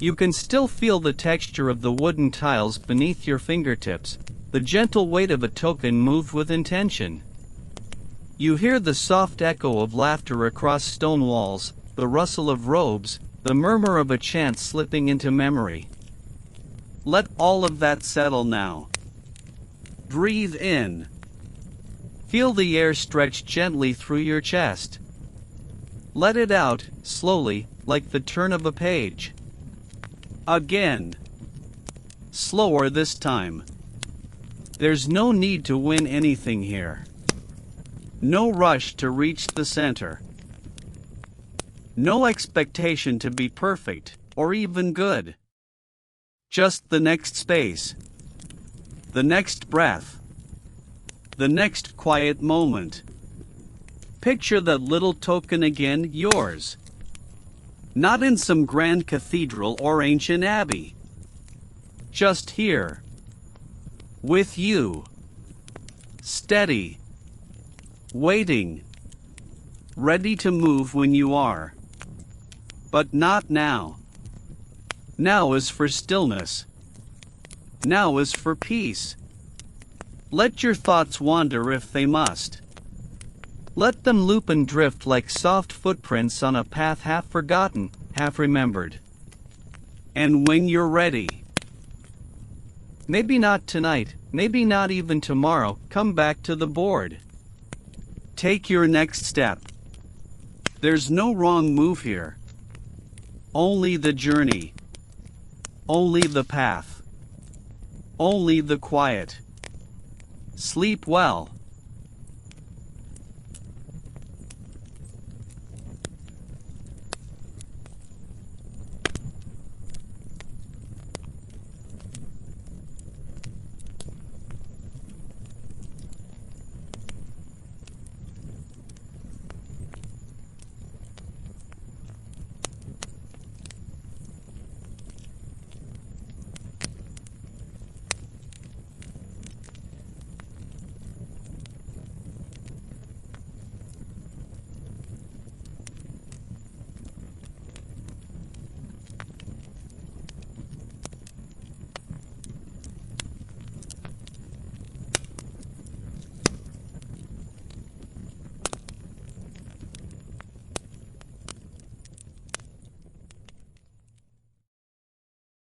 You can still feel the texture of the wooden tiles beneath your fingertips, the gentle weight of a token moved with intention. You hear the soft echo of laughter across stone walls, the rustle of robes, the murmur of a chant slipping into memory. Let all of that settle now. Breathe in. Feel the air stretch gently through your chest. Let it out, slowly, like the turn of a page. Again. Slower this time. There's no need to win anything here. No rush to reach the center. No expectation to be perfect, or even good. Just the next space. The next breath. The next quiet moment. Picture that little token again, yours. Not in some grand cathedral or ancient abbey. Just here. With you. Steady. Waiting. Ready to move when you are. But not now. Now is for stillness. Now is for peace. Let your thoughts wander if they must. Let them loop and drift like soft footprints on a path half forgotten, half remembered. And when you're ready, maybe not tonight, maybe not even tomorrow, come back to the board. Take your next step. There's no wrong move here. Only the journey. Only the path. Only the quiet. Sleep well.